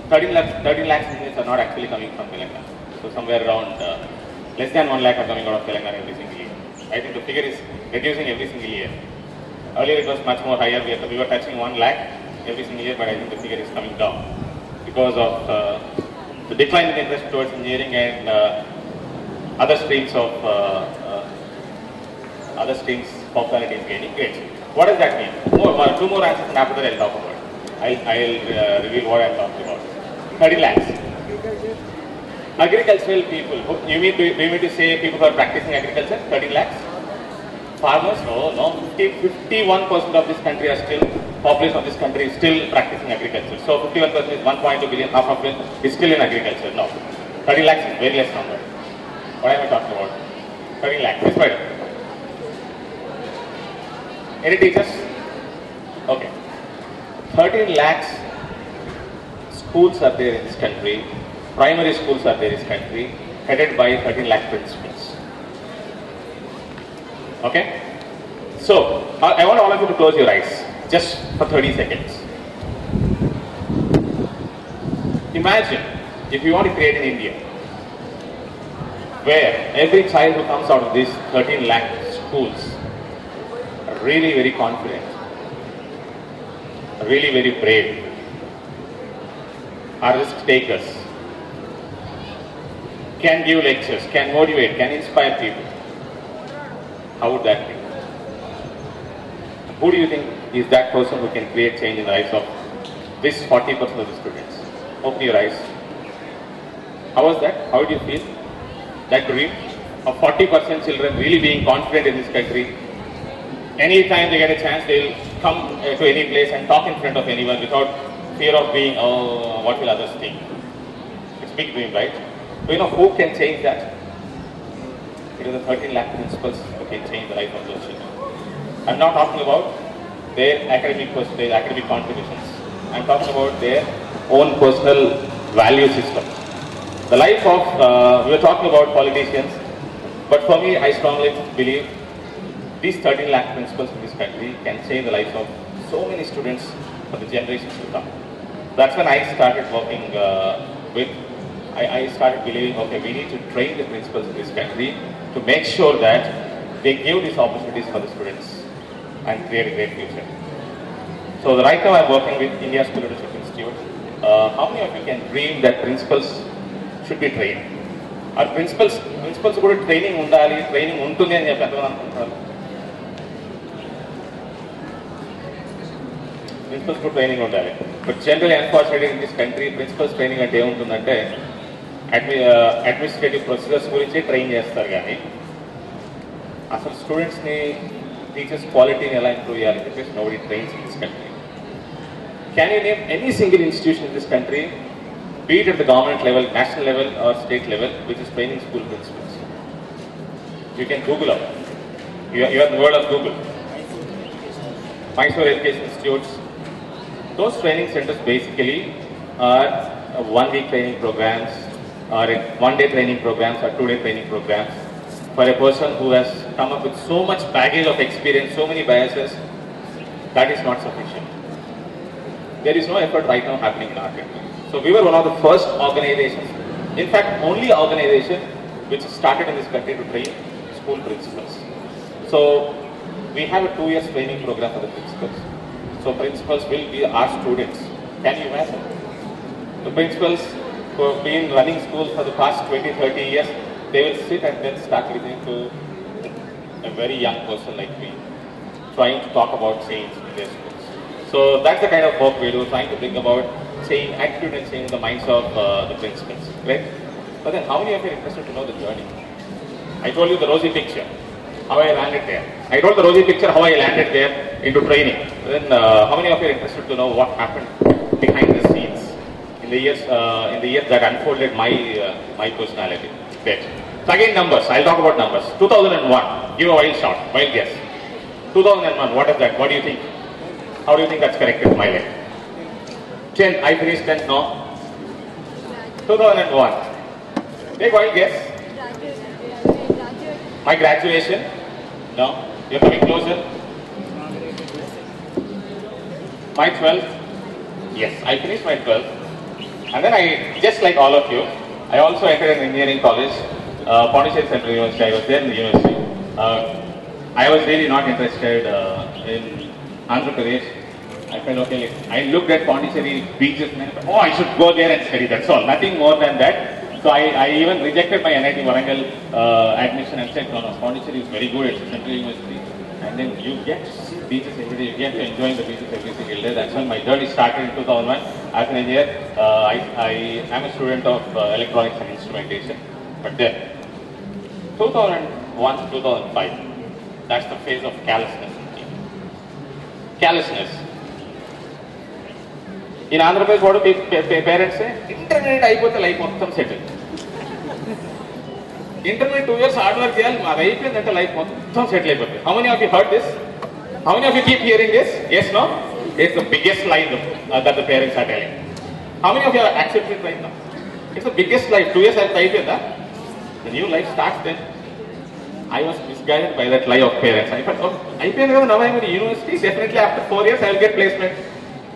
13 lakhs engineers are not actually coming from Telangana. So somewhere around less than 1 lakh are coming out of Telangana every single year. I think the figure is reducing every single year. Earlier it was much more higher. We were touching 1 lakh every single year, but I think the figure is coming down because of the decline in interest towards engineering and other streams popularity is gaining. Great. What does that mean? Two more answers, and after that I'll talk about it. I'll reveal what I'm talking about. 30 lakhs. Agricultural people. Do you mean to say people who are practicing agriculture? 30 lakhs. Farmers? No. 51% of this country are still, population of this country is still practicing agriculture. So 51% is 1.2 billion, half of it is still in agriculture. No. 30 lakhs is very less number. What am I talking about? 30 lakhs. This way. Any teachers? Okay. 13 lakhs schools are there in this country. Primary schools are there in this country, headed by 13 lakh principals. Okay? So, I want all of you to close your eyes, just for 30 seconds. Imagine, if you want to create an India, where every child who comes out of these 13 lakh schools are really very confident, really very brave, are risk takers, can give lectures, can motivate, can inspire people. How would that be? Who do you think is that person who can create change in the lives of this 40% of the students? Open your eyes. How was that? How did you feel? That dream of 40% children really being confident in this country. Anytime they get a chance, they'll come to any place and talk in front of anyone without fear of being, oh, what will others think? It's big dream, right? But you know, who can change that? It is the 13 lakh principals who can change the life of those children. I'm not talking about their academic percentage, academic contributions. I'm talking about their own personal value system. The life of, we were talking about politicians, but for me, I strongly believe these 13 lakh principals in this country can change the lives of so many students for the generations to come. That's when I started working I started believing, okay, we need to train the principals in this country to make sure that they give these opportunities for the students and create a great future. So right now I'm working with India School Leadership Institute. How many of you can dream that principals should be trained? Or principals కూడా training ఉండాలి, training ఉంటుంది అని చెప్పి ఎంతమంది అనుకుంటున్నారు? Principals కూడా training ఉండాలి. But general unfortunately in this country principals training అంటే ఏముంటుందంటే అడ్మినిస్ట్రేటివ్ ప్రొసీజర్స్ గురించి ట్రైన్ చేస్తారు కానీ అసలు స్టూడెంట్స్ని టీచర్స్ క్వాలిటీని ఎలా ఇంప్రూవ్ చేయాలని చెప్పేసి nobody trains in this country. Can you name any single institution in this country, be it at the government level, national level or state level, which is training school principals? You can Google up. You are in the world of Google. Mysore Education Institutes. Those training centers basically are one-week training programs, or one-day training programs, or two-day training programs for a person who has come up with so much baggage of experience, so many biases. That is not sufficient. There is no effort right now happening in our country. So we were one of the first organizations, in fact only organization which started in this country to train school principals. So we have a 2 years training program for the principals. So principals will be our students. Can you imagine? The principals who have been running schools for the past 20-30 years, they will sit and then start listening to a very young person like me, trying to talk about change in their schools. So that's the kind of work we do, trying to bring about change, attitude and change the minds of the principals, right? But then how many of you are interested to know the journey? I told you the rosy picture, how I landed there. I told the rosy picture how I landed there into training. Then how many of you are interested to know what happened behind the scenes in the years that unfolded my personality? Great. So again numbers, I'll talk about numbers. 2001, give a wild guess. 2001, what is that? What do you think? How do you think that's connected to my life? 10th, I finished 10th, no? 2001. Take wild guess. My graduation? No? You're coming closer. My 12th? Yes, I finished my 12th. And then I, just like all of you, I also entered an engineering college, Pondicherry Central University. I was there in the university. I was really not interested in Andhra Pradesh. I felt okay, I looked at Pondicherry beaches and I thought, oh, I should go there and study, that's all, nothing more than that. So I even rejected my NIT Warangal admission and said, no, Pondicherry is very good, it's a central university. And then you get to see beaches every day, you get to enjoy the beaches every single day. That's when my journey started in 2001. As an engineer, I am a student of electronics and instrumentation. But then, 2001 to 2005, that's the phase of callousness. Callousness. In Andhra Pradesh, what do parents say? Intermediate అయిపోతే life మొత్తం settle. Intermediate 2 years hard work చేయాలి, అది అయిపోయిందంటే life మొత్తం settle అయిపోతుంది. How many of you heard this? How many of you keep hearing this? Yes, no? It's the biggest lie that the parents are telling. How many of you are accepting it right now? It's the biggest lie. 2 years అయిపోయిందా? The new life starts then. I was misguided by that lie of parents. I thought, oh, అయిపోయింది కదా, now I'm in university, definitely after 4 years I will get placement.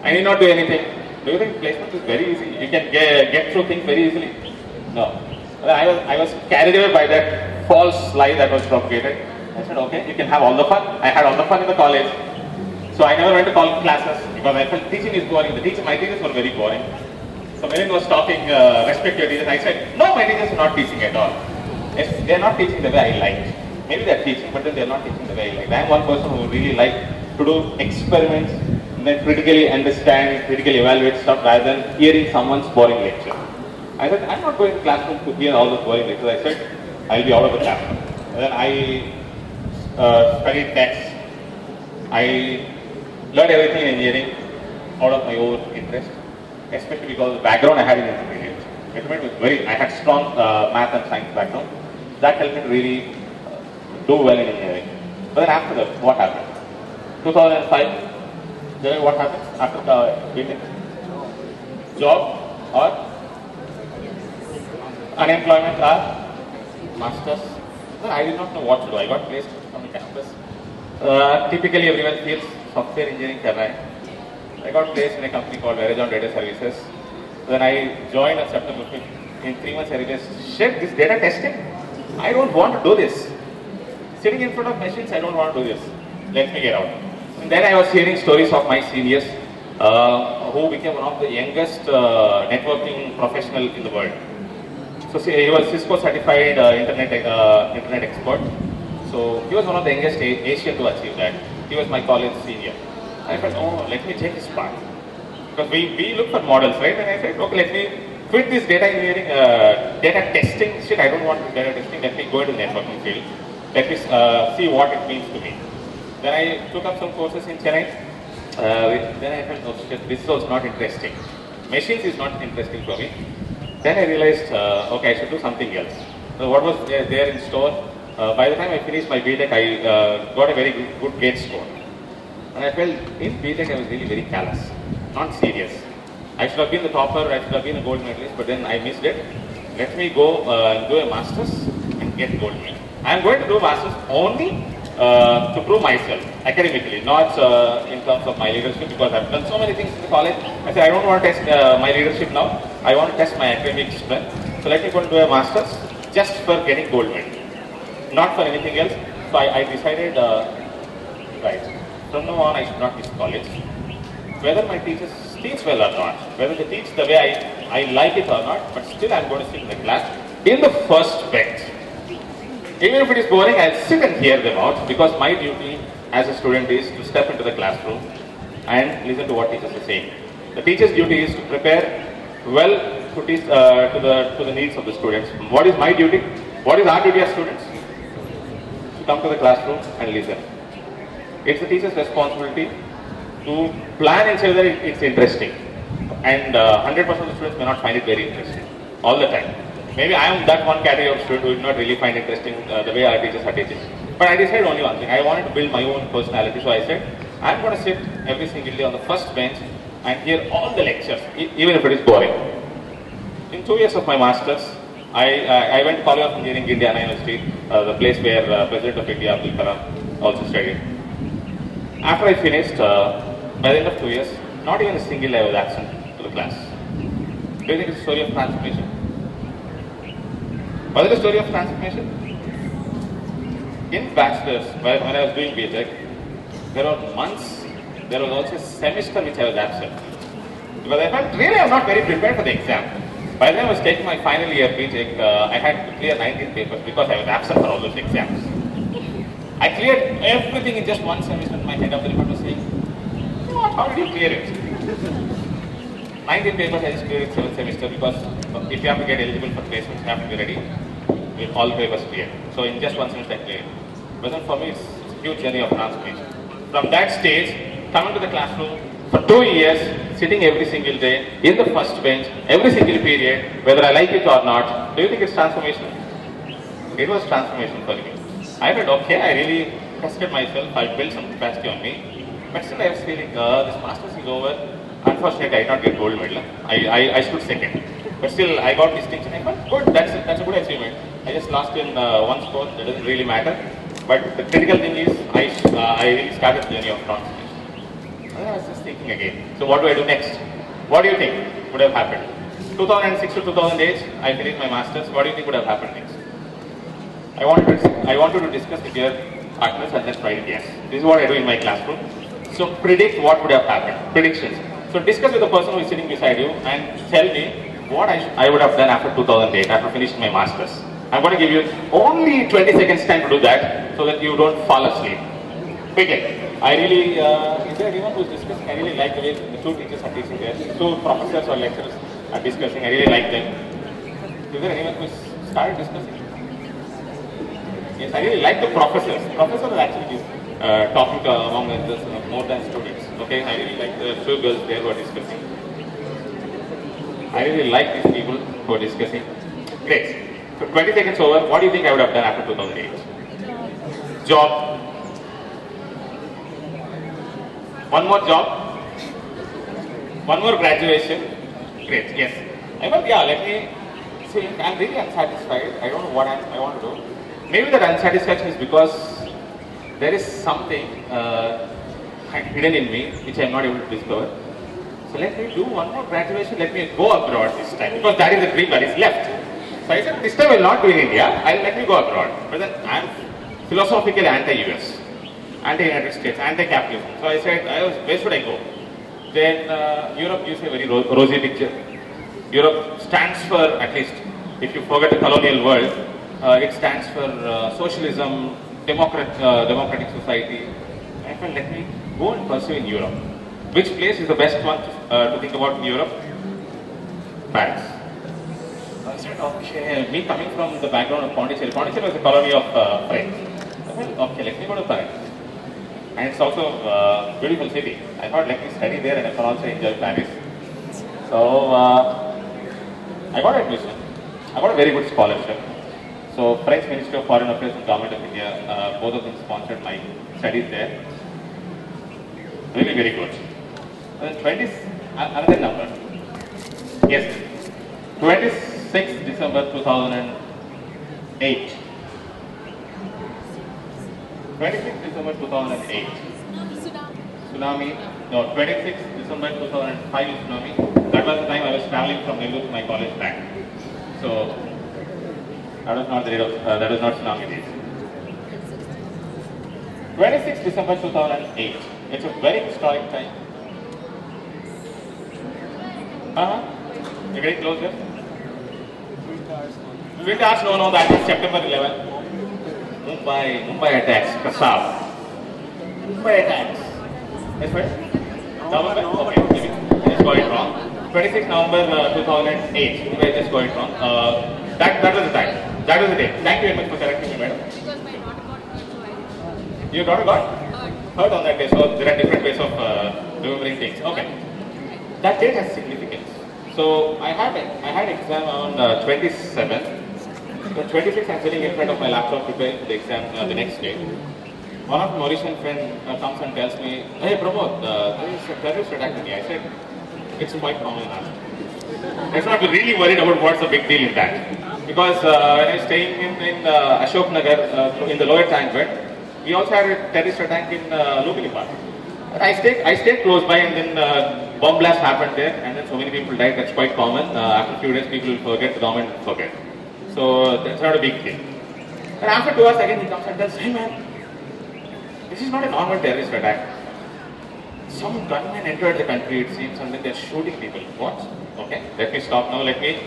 I need not do anything. Do you think placement is very easy? You can get through things very easily? No. I was carried away by that false lie that was propagated. I said, okay, you can have all the fun. I had all the fun in the college. So I never went to college classes because I felt teaching is boring. My teachers were very boring. So Milind was talking, respect your teachers. I said, no, my teachers are not teaching at all. Yes, they are not teaching the way I liked. Maybe they are teaching, but then they are not teaching the way I liked. I am one person who really liked to do experiments, then critically understand, critically evaluate stuff rather than hearing someone's boring lecture. I said, I'm not going to classroom to hear all those boring lectures. I said, I'll be out of the classroom. And then I studied text. I learned everything in engineering out of my own interest. especially because of the background I had in intermediate. Intermediate was very, I had strong math and science background. That helped me to really do well in engineering. But then after that, what happened? 2005, then what happened after BTech? Job or unemployment or masters? Then I did not know what to do. I got placed on the campus. Typically everyone feels software engineering kar raha hai. I got placed in a company called Verizon Data Services. Then I joined on September 5th. In 3 months I realized, shit, this data testing, I don't want to do this. Sitting in front of machines, I don't want to do this. Let me get out. And then I was hearing stories of my seniors who became one of the youngest networking professional in the world. So he was Cisco certified internet expert. So he was one of the youngest Asian to achieve that. He was my college senior. I felt, oh, let me take his path. Because we look for models, right? And I said, okay, let me quit this data engineering, data testing shit. I don't want data testing. Let me go into the networking field. Let me see what it means to me. Then I took up some courses in Chennai. Then I felt, oh shit, this is also not interesting. Machines is not interesting for me. Then I realized, okay, I should do something else. So what was there in store? By the time I finished my BTech, I got a very good GATE score. And I felt in BTech I was really very callous, not serious. I should have been the topper, I should have been a gold medalist, but then I missed it. Let me go and do a master's and get gold medal. I am going to do masters only to prove myself academically, not in terms of my leadership, because I've done so many things in the college. I said I don't want to test my leadership now. I want to test my academic strength. So let me go and do a master's just for getting gold medal, not for anything else. So I decided, right, from now on I should not miss college. Whether my teachers teach well or not, whether they teach the way I like it or not, but still I'm going to sit in the class in the first bench. Even if it is boring, I'll sit and hear them out, because my duty as a student is to step into the classroom and listen to what teachers are saying. The teacher's duty is to prepare well to teach to the needs of the students. What is my duty? What is our duty as students? To come to the classroom and listen. It's the teacher's responsibility to plan and say that it's interesting. And 100% of the students may not find it very interesting all the time. Maybe I am that one category of student who did not really find interesting the way our teachers are teaching. But I decided only one thing. I wanted to build my own personality. So I said, I'm going to sit every single day on the first bench and hear all the lectures, even if it is boring. In 2 years of my master's, I went to College of Engineering, Indiana University, the place where President of India, Abdul Kalam, also studied. After I finished, by the end of 2 years, not even a single day I was absent to the class. Do you think it's a story of transformation? Was it a story of transformation? In bachelor's, when I was doing BTech, there were months, there was also a semester which I was absent. Because I felt really I'm not very prepared for the exam. By the time I was taking my final year BTech, I had to clear 19 papers because I was absent for all those exams. I cleared everything in just one semester, and my head of the department was saying, what, how did you clear it? 19 papers I just cleared in 7th semester, because if you have to get eligible for placement, you have to be ready with all papers cleared. So in just one semester I cleared. But then for me it's a huge journey of transformation. From that stage, coming to the classroom for 2 years, sitting every single day in the first bench, every single period, whether I like it or not, do you think it's transformational? It was transformation for me. I felt okay, I really tested myself, I built some capacity on me. But still I was feeling, this master's is over. Unfortunately, I did not get gold medal. I stood second. But still, I got distinction. I thought, good, that's a good achievement. I just lost in one sport, that doesn't really matter. But the critical thing is, I really started the journey of transformation. I was just thinking again, so what do I do next? What do you think would have happened? 2006 to 2008, I finished my master's. What do you think would have happened next? I wanted to discuss with your partners and then write yes. This is what I do in my classroom. So predict what would have happened. Predictions. So discuss with the person who is sitting beside you and tell me what I would have done after 2008, after finishing my master's. I'm going to give you only 20 seconds time to do that so that you don't fall asleep. Quickly. I really, is there anyone who's discussing? I really like the way the two teachers are teaching there. Two professors or lecturers are discussing. I really like them. Is there anyone who's started discussing? Yes, I really like the professors. Professors are actually talking to among us more than students. Okay, I really like the few girls there who are discussing. I really like these people who are discussing. Great. So 20 seconds over. What do you think I would have done after 2008? Job. One more job. One more graduation. Great. Yes. Let me see. I'm really unsatisfied. I don't know what I want to do. Maybe that unsatisfaction is because there is something hidden in me which I'm not able to discover. So let me do one more graduation. Let me go abroad this time because that is the dream that is left. So I said, this time I will not do in India. Let me go abroad. But then I am philosophically anti-US, anti-United States, anti-capitalism. So I said, where should I go? Then Europe gives a very rosy picture. Europe stands for, at least if you forget the colonial world, it stands for socialism, democratic society. I felt, let me go and pursue in Europe. Which place is the best one to think about in Europe? Paris. I said, okay, me coming from the background of Pondicherry. Pondicherry was a colony of French. I said, okay, let me go to Paris. And it's also a beautiful city. I thought, let me study there and I can also enjoy Paris. So, I got admission. I got a very good scholarship. So, French Ministry of Foreign Affairs and Government of India, both of them sponsored my studies there. Really very good. And 20, another number. Yes, 26 December 2008. 26 December 2008. Tsunami. No, 26 December 2005 tsunami. That was the time I was traveling from Nellore to my college back. So that was not the rate of, that was not tsunami days. 26 December 2008. It's a very historic time. You're getting closer? Twin Towers, no, that is September 11. Mumbai attacks, Kasab. Mumbai attacks. That's right? November? Okay, maybe. I just got it wrong. 26 November 2008. Maybe I just got it wrong. That was the time. That was the day. Thank you very much for correcting me, madam. Because my daughter got hurt, so I... Your daughter got hurt on that day, so there are different ways of remembering things. Okay. That date has significance. So I had exam on 27th. So 26th I'm sitting in front of my laptop preparing for the exam the next day. One of my Mauritian friend comes and tells me, hey Pramod, there is a terrorist attack on me. I said, it's quite common now. Let's not be really worried about what's the big deal in that. Because when I was staying in Ashok Nagar, in the lower Tankwed, we also had a terrorist attack in Lumbini Park. I stayed close by and then bomb blast happened there and then so many people died. That's quite common. After a few days people will forget, the government will forget. So that's not a big deal. And after 2 hours again he comes and tells, hey man, this is not a normal terrorist attack. Some gunmen entered the country it seems and then they're shooting people. What? Okay, let me stop now. Let me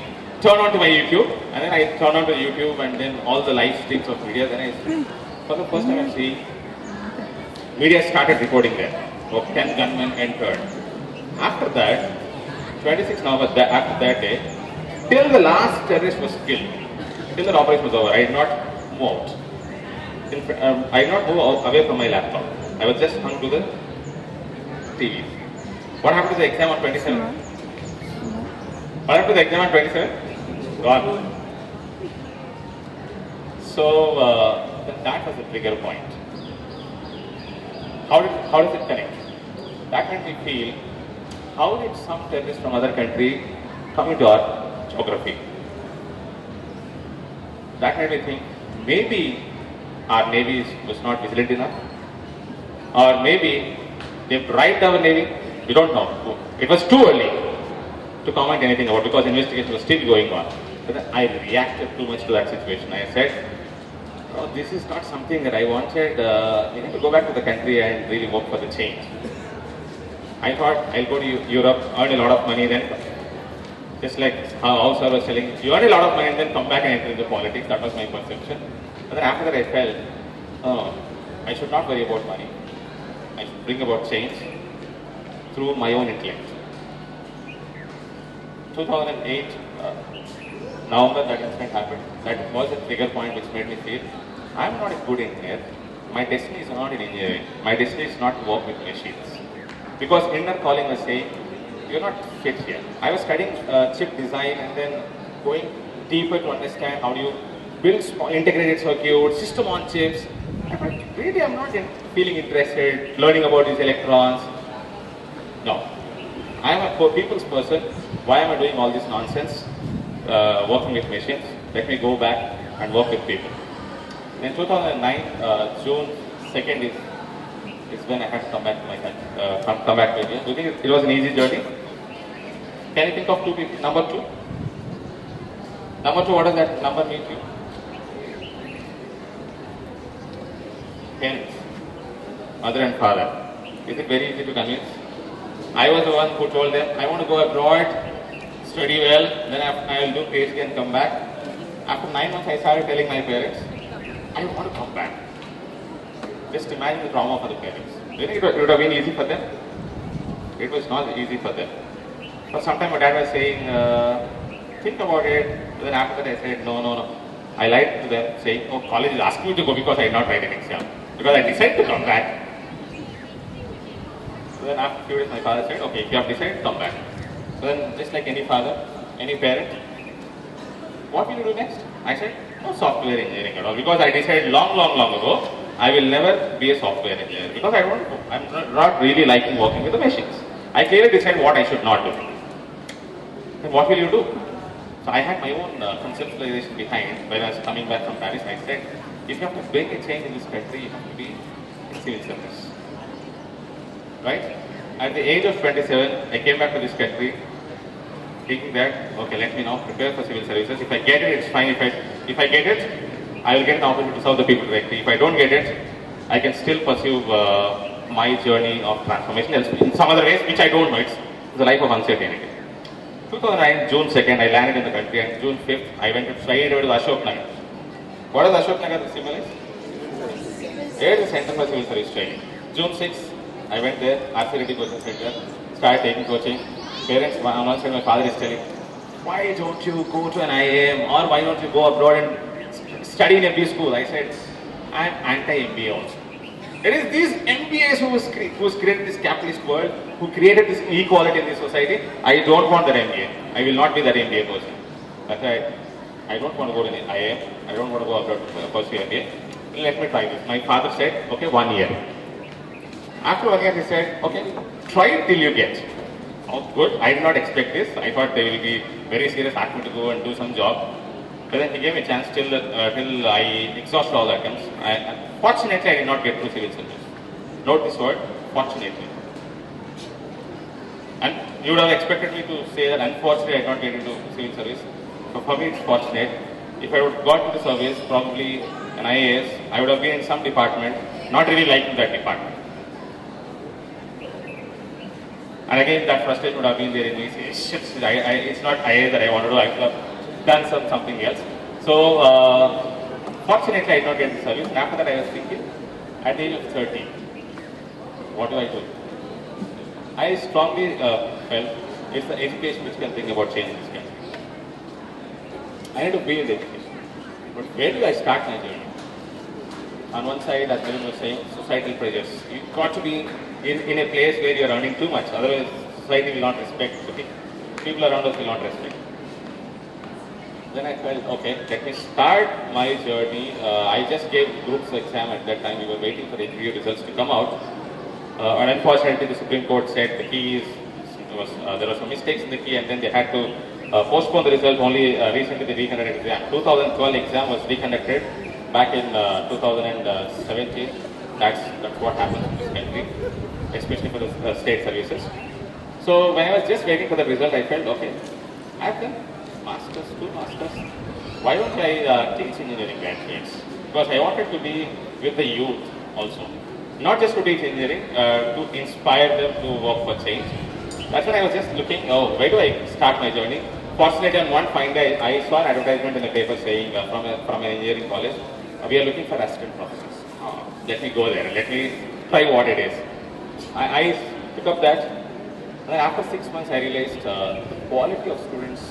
turn on to my YouTube. And then I turn on to YouTube and then all the live streams of media. Then for the first time I'm seeing media started reporting there. 10 gunmen entered. After that, 26 November, after that day, till the last terrorist was killed, till the operation was over, I had not moved. I did not move away from my laptop. I was just hung to the TV. What happened to the exam on 27? What happened to the exam on 27? Gone. So that was the trigger point. How does it connect? That made me feel, how did some terrorists from other country come into our geography? That made me think, maybe our navy was not vigilant enough, or maybe they bribed our navy. We don't know. It was too early to comment anything about because investigation was still going on. But then I reacted too much to that situation. I said, oh, this is not something that I wanted. We need to go back to the country and really work for the change. I thought I'll go to Europe, earn a lot of money, then just like how sir was telling, you earn a lot of money and then come back and enter into politics. That was my perception. But then after that I felt, oh, I should not worry about money. I should bring about change through my own intellect. 2008, November, that incident happened. That was a trigger point which made me feel, I'm not a good engineer. My destiny is not in engineering. My destiny is not to work with machines. Because inner calling was saying, you're not fit here. I was studying chip design and then going deeper to understand how do you build integrated circuits, system on chips. But really, I'm not feeling interested, learning about these electrons. No. I am a people's person. Why am I doing all this nonsense? Working with machines. Let me go back and work with people. In 2009, June 2nd is when I had to come back to my country, come back to India. Do you think it was an easy journey? Can you think of two people? Number two? Number two, what does that number mean to you? Parents. Mother and father. Is it very easy to convince? I was the one who told them, I want to go abroad, study well, then I will do PhD and come back. After 9 months, I started telling my parents, I want to come back. Just imagine the trauma for the parents. Do you think it would have been easy for them? It was not easy for them. But sometimes my dad was saying, think about it. But then after that I said, no. I lied to them saying, oh, college is asking me to go because I did not write an exam. Because I decided to come back. So then after a few days my father said, okay, if you have decided, come back. So then just like any father, any parent, what will you do next? I said, no software engineering at all. Because I decided long ago, I will never be a software engineer. Because I'm not really liking working with the machines. I clearly decided what I should not do. Then what will you do? So I had my own conceptualization behind when I was coming back from Paris. I said, if you have to bring a change in this country, you have to be in civil service. Right? At the age of 27, I came back to this country thinking that, okay, let me now prepare for civil services. If I get it, it's fine. If I get it, I will get an opportunity to serve the people directly. If I don't get it, I can still pursue my journey of transformation in some other ways, which I don't know. It's the life of uncertainty. 2009, June 2nd, I landed in the country, and June 5th, I went to Ashok Nagar. What does Ashok Nagar symbolize? There is a center for civil service training. June 6th, I went there, RC Reddy Coaching Center, started taking coaching. Parents, on one side, my father is telling, why don't you go to an IIM or why don't you go abroad and study in MBA school? I said, I'm anti-MBA also. It is these MBAs who created this capitalist world, who created this inequality in this society. I don't want that MBA. I will not be that MBA person. That's why I don't want to go to an IIM. I don't want to go abroad to pursue MBA. Let me try this. My father said, okay, 1 year. After 1 year, he said, okay, try it till you get. Oh, good. I did not expect this. I thought they will be very serious, ask me to go and do some job. But then he gave me a chance till I exhausted all the attempts. Fortunately, I did not get through civil service. Note this word, fortunately. And you would have expected me to say that unfortunately I did not get into civil service. So for me, it's fortunate. If I would have got into service, probably an IAS, I would have been in some department, not really liking that department. And again, that frustration would have been there in me. It's not IAS that I want to do. I could have done something else. So, fortunately, I did not get the service. And after that, I was thinking, at the age of 30, what do I do? I strongly felt it's the education which can bring about change in this country. I need to be in the education. But where do I start my journey? On one side, as Milind was saying, societal pressures. You've got to be in a place where you're earning too much. Otherwise, society will not respect. People around us will not respect. Then I felt, okay, let me start my journey. I just gave groups exam at that time. We were waiting for the interview results to come out. And unfortunately, the Supreme Court said the key there were some mistakes in the key, and then they had to postpone the result. Only recently they reconducted the exam. 2012 exam was reconducted back in 2017. That's what happened in this country, especially for the state services. So when I was just waiting for the result, I felt, okay, I've done masters, 2 masters. Why don't I teach engineering graduates? Because I wanted to be with the youth also. Not just to teach engineering, to inspire them to work for change. That's when I was just looking, where do I start my journey? Fortunately, on one fine day, I saw an advertisement in the paper saying from an engineering college, we are looking for assistant professors. Let me go there, let me try what it is. I took up that, and then after 6 months I realized the quality of students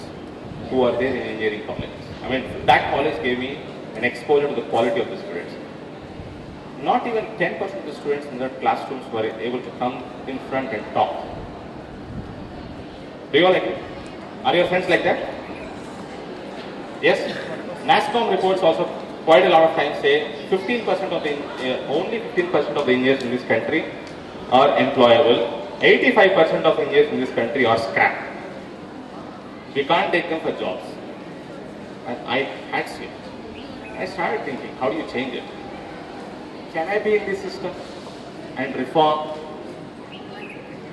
who are there in engineering colleges. I mean, that college gave me an exposure to the quality of the students. Not even 10% of the students in their classrooms were able to come in front and talk. Do you all agree? Are your friends like that? Yes? NASCOM reports also quite a lot of times say 15% of the, only 15% of the engineers in this country are employable. 85% of engineers in this country are scrap. We can't take them for jobs. And I had seen it. I started thinking, how do you change it? Can I be in this system and reform?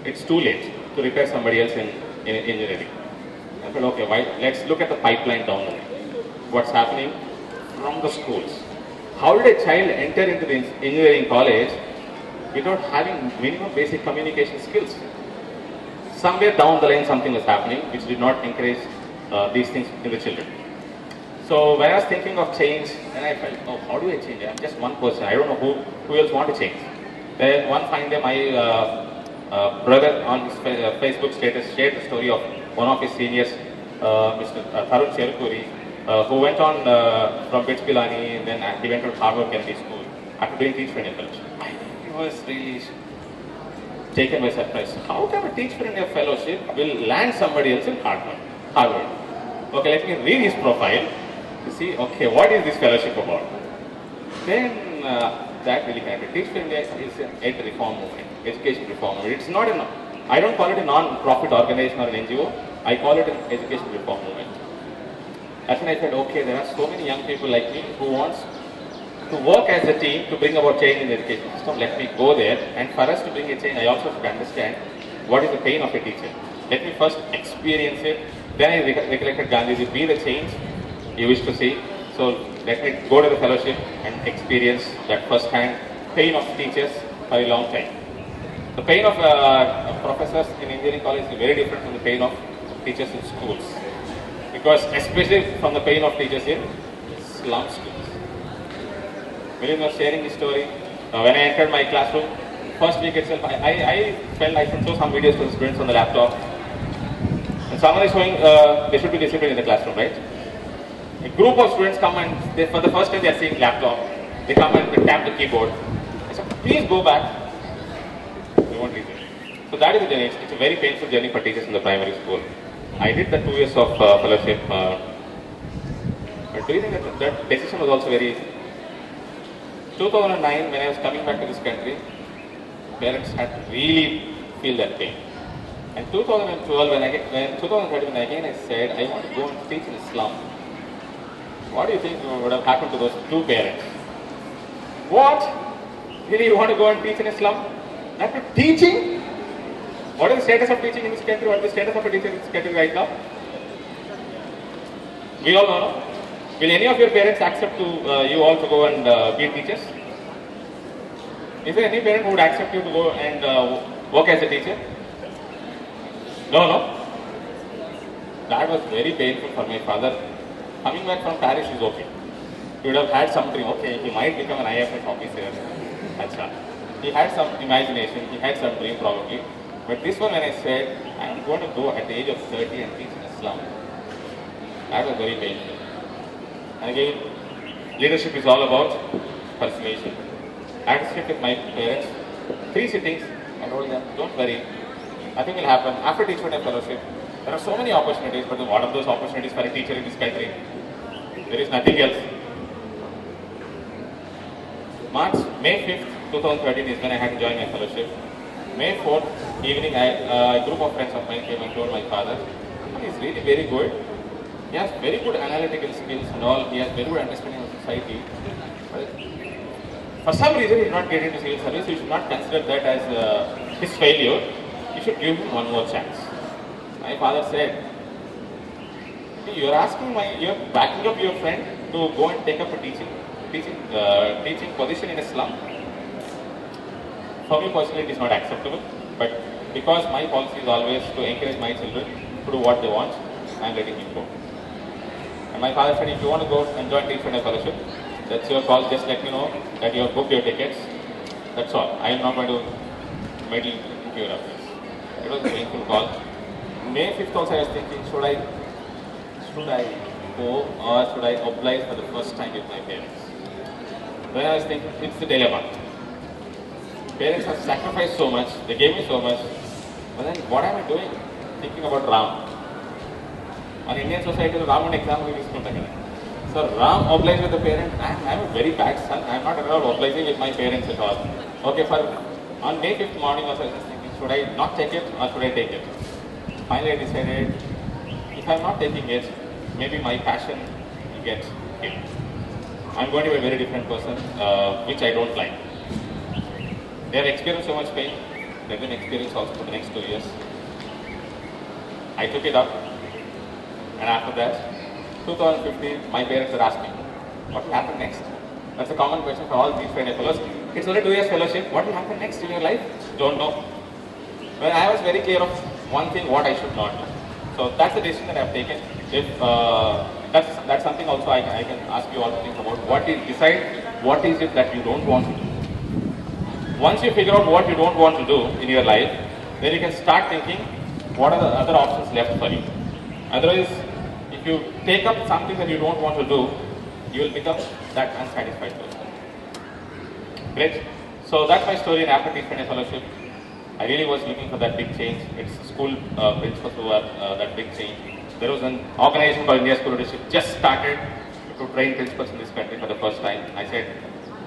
It's too late to repair somebody else in engineering. I said, okay, let's look at the pipeline down the line. What's happening from the schools. How did a child enter into the engineering college without having minimum basic communication skills? Somewhere down the line something was happening which did not encourage these things in the children. So when I was thinking of change, then I felt, oh, how do I change? I'm just one person. I don't know who else want to change. Then one fine day, my brother on his Facebook status shared the story of one of his seniors, Mr. Tharun Cherukuri, who went on from BITS Pilani, and then he went to Harvard Kennedy School after doing teach training fellowship. He was really taken by surprise. How come a teach training fellowship will land somebody else in Harvard? Okay, let me read his profile to see, okay, what is this fellowship about? Then that really connected. Teach for India is an ed reform movement, education reform movement. It's not I don't call it a non-profit organization or an NGO. I call it an education reform movement. That's when I said, okay, there are so many young people like me who wants to work as a team to bring about change in the education system. Let me go there, and for us to bring a change, I also have to understand what is the pain of a teacher. Let me first experience it. Then I recollected Gandhiji, be the change you wish to see. So let me go to the fellowship and experience that first-hand pain of teachers for a long time. The pain of professors in engineering college is very different from the pain of teachers in schools. Because especially from the pain of teachers in slum schools. Milind was sharing his story. When I entered my classroom, first week itself, I felt I should show some videos to the students on the laptop. And someone is showing they should be disciplined in the classroom, right? A group of students come and for the first time they are seeing laptop. They come and they tap the keyboard. I said, please go back. They won't read it. So that is the journey. It's a very painful journey for teachers in the primary school. I did the 2 years of fellowship. But do you think that decision was also very... 2009, when I was coming back to this country, parents had to really feel that pain. And 2012, when 2013, when again I said, I want to go and teach in Islam. What do you think would have happened to those two parents? What? Really, you want to go and teach in Islam? After teaching? What is the status of teaching in this country? What is the status of a teacher in this country right now? We all know, no? Will any of your parents accept you all to go and be teachers? Is there any parent who would accept you to go and work as a teacher? No. That was very painful for my father. Coming back from Paris is okay. He would have had something, okay, he might become an IFS officer. Achha. He had some imagination, he had some dream probably. But this one, when I said, I am going to go at the age of 30 and teach in Islam, that was very painful. And again, leadership is all about persuasion. I had to sit with my parents, 3 sittings, I told them, don't worry, nothing will happen. After teacher fellowship, there are so many opportunities, but what are those opportunities for a teacher in this country? There is nothing else. May 5th, 2013 is when I had to join my fellowship. May 4th evening, a group of friends of mine came and told my father, he is really very good. He has very good analytical skills and all. He has very good understanding of society. But for some reason, he did not get into civil service. You should not consider that as his failure. You should give him one more chance. My father said, you are backing up your friend to go and take up a teaching position in Islam. For me personally, it is not acceptable. But because my policy is always to encourage my children to do what they want, I am letting him go. And my father said, if you want to go and join Teach for Fellowship, that's your call. Just let me know that you have booked your tickets. That's all. I am not going to meddle into your affairs. It was a painful call. May 5th also I was thinking, should I go or should I oblige for the first time with my parents? Then I was thinking, it's the dilemma. Parents have sacrificed so much, they gave me so much, but then what am I doing? thinking about Ram. On Indian society, Ram and example we use. So Ram obliged with the parent. I'm a very bad son. I'm not at all obliging with my parents at all. Okay, on May 5th morning, I was just thinking, should I not take it or should I take it? Finally, I decided, if I'm not taking it, maybe my passion will get killed. I'm going to be a very different person, which I don't like. They have experienced so much pain. They've been experienced also for the next 2 years. I took it up, and after that, 2015, my parents are asking, what will happen next? That's a common question for all these kind of fellows. It's only 2 years fellowship. What will happen next in your life? Don't know. Well, I was very clear of one thing, what I should not do. So that's the decision that I've taken. If that's something also I can ask you all to think about. Decide what is it that you don't want to do. Once you figure out what you don't want to do in your life, then you can start thinking what are the other options left for you. Otherwise, if you take up something that you don't want to do, you will become that unsatisfied person. Great. So that's my story in After Teaching Fellowship. I really was looking for that big change. It's school principals who are that big change. There was an organization called India School Leadership just started to train principals in this country for the first time. I said,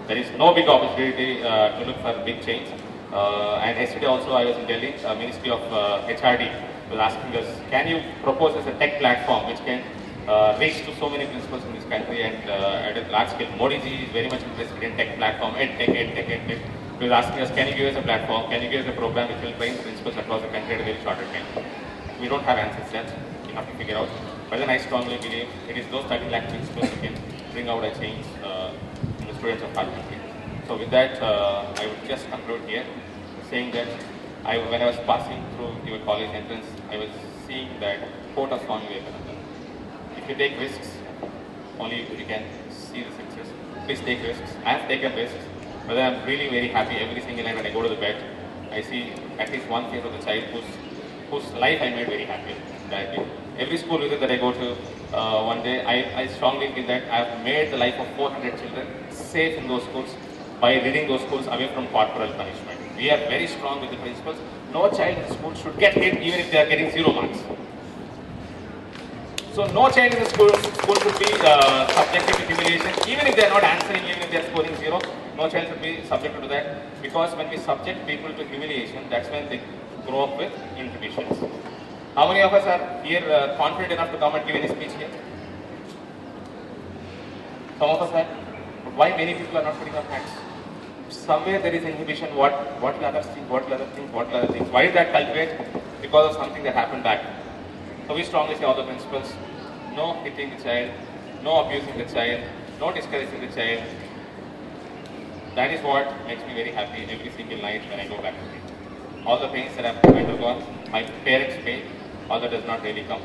there is no big opportunity to look for big change. And yesterday also I was in Delhi, Ministry of HRD was asking us, can you propose as a tech platform which can reach to so many principals in this country and at a large scale. Modi ji is very much interested in tech platform, EdTech. He was asking us, can you give us a platform, can you give us a program which will train principals across the country at a very shorter time. We don't have answers yet, we have to figure out. But then I strongly believe it is those 30 lakh principals who can bring out a change in the students of our country. So with that, I would just conclude here, saying that when I was passing through your college entrance, I was seeing that quote of Swami Vivekananda. If you take risks, only you can see the success. Please take risks. I have taken risks, but I'm really very happy every single night when I go to the bed. I see at least one face of the child whose life I made very happy. Every school visit that I go to one day, I strongly feel that I have made the life of 400 children safe in those schools by leading those schools away from corporal punishment. We are very strong with the principles. No child in the school should get hit even if they are getting 0 marks. So no child in the school should be subjected to humiliation, even if they are not answering, even if they are scoring 0. No child should be subjected to that, because when we subject people to humiliation, that's when they grow up with inhibitions. How many of us are here confident enough to come and give any speech here? Some of us are. But why many people are not putting up hands? Somewhere there is inhibition. What will others think? What will others think? What will others think? Why did that cultivate? Because of something that happened back. So we strongly say all the principles, no hitting the child, no abusing the child, no discouraging the child. That is what makes me very happy every single night when I go back to sleep. All the pains that I've undergone, my parents' pain, all that does not really come.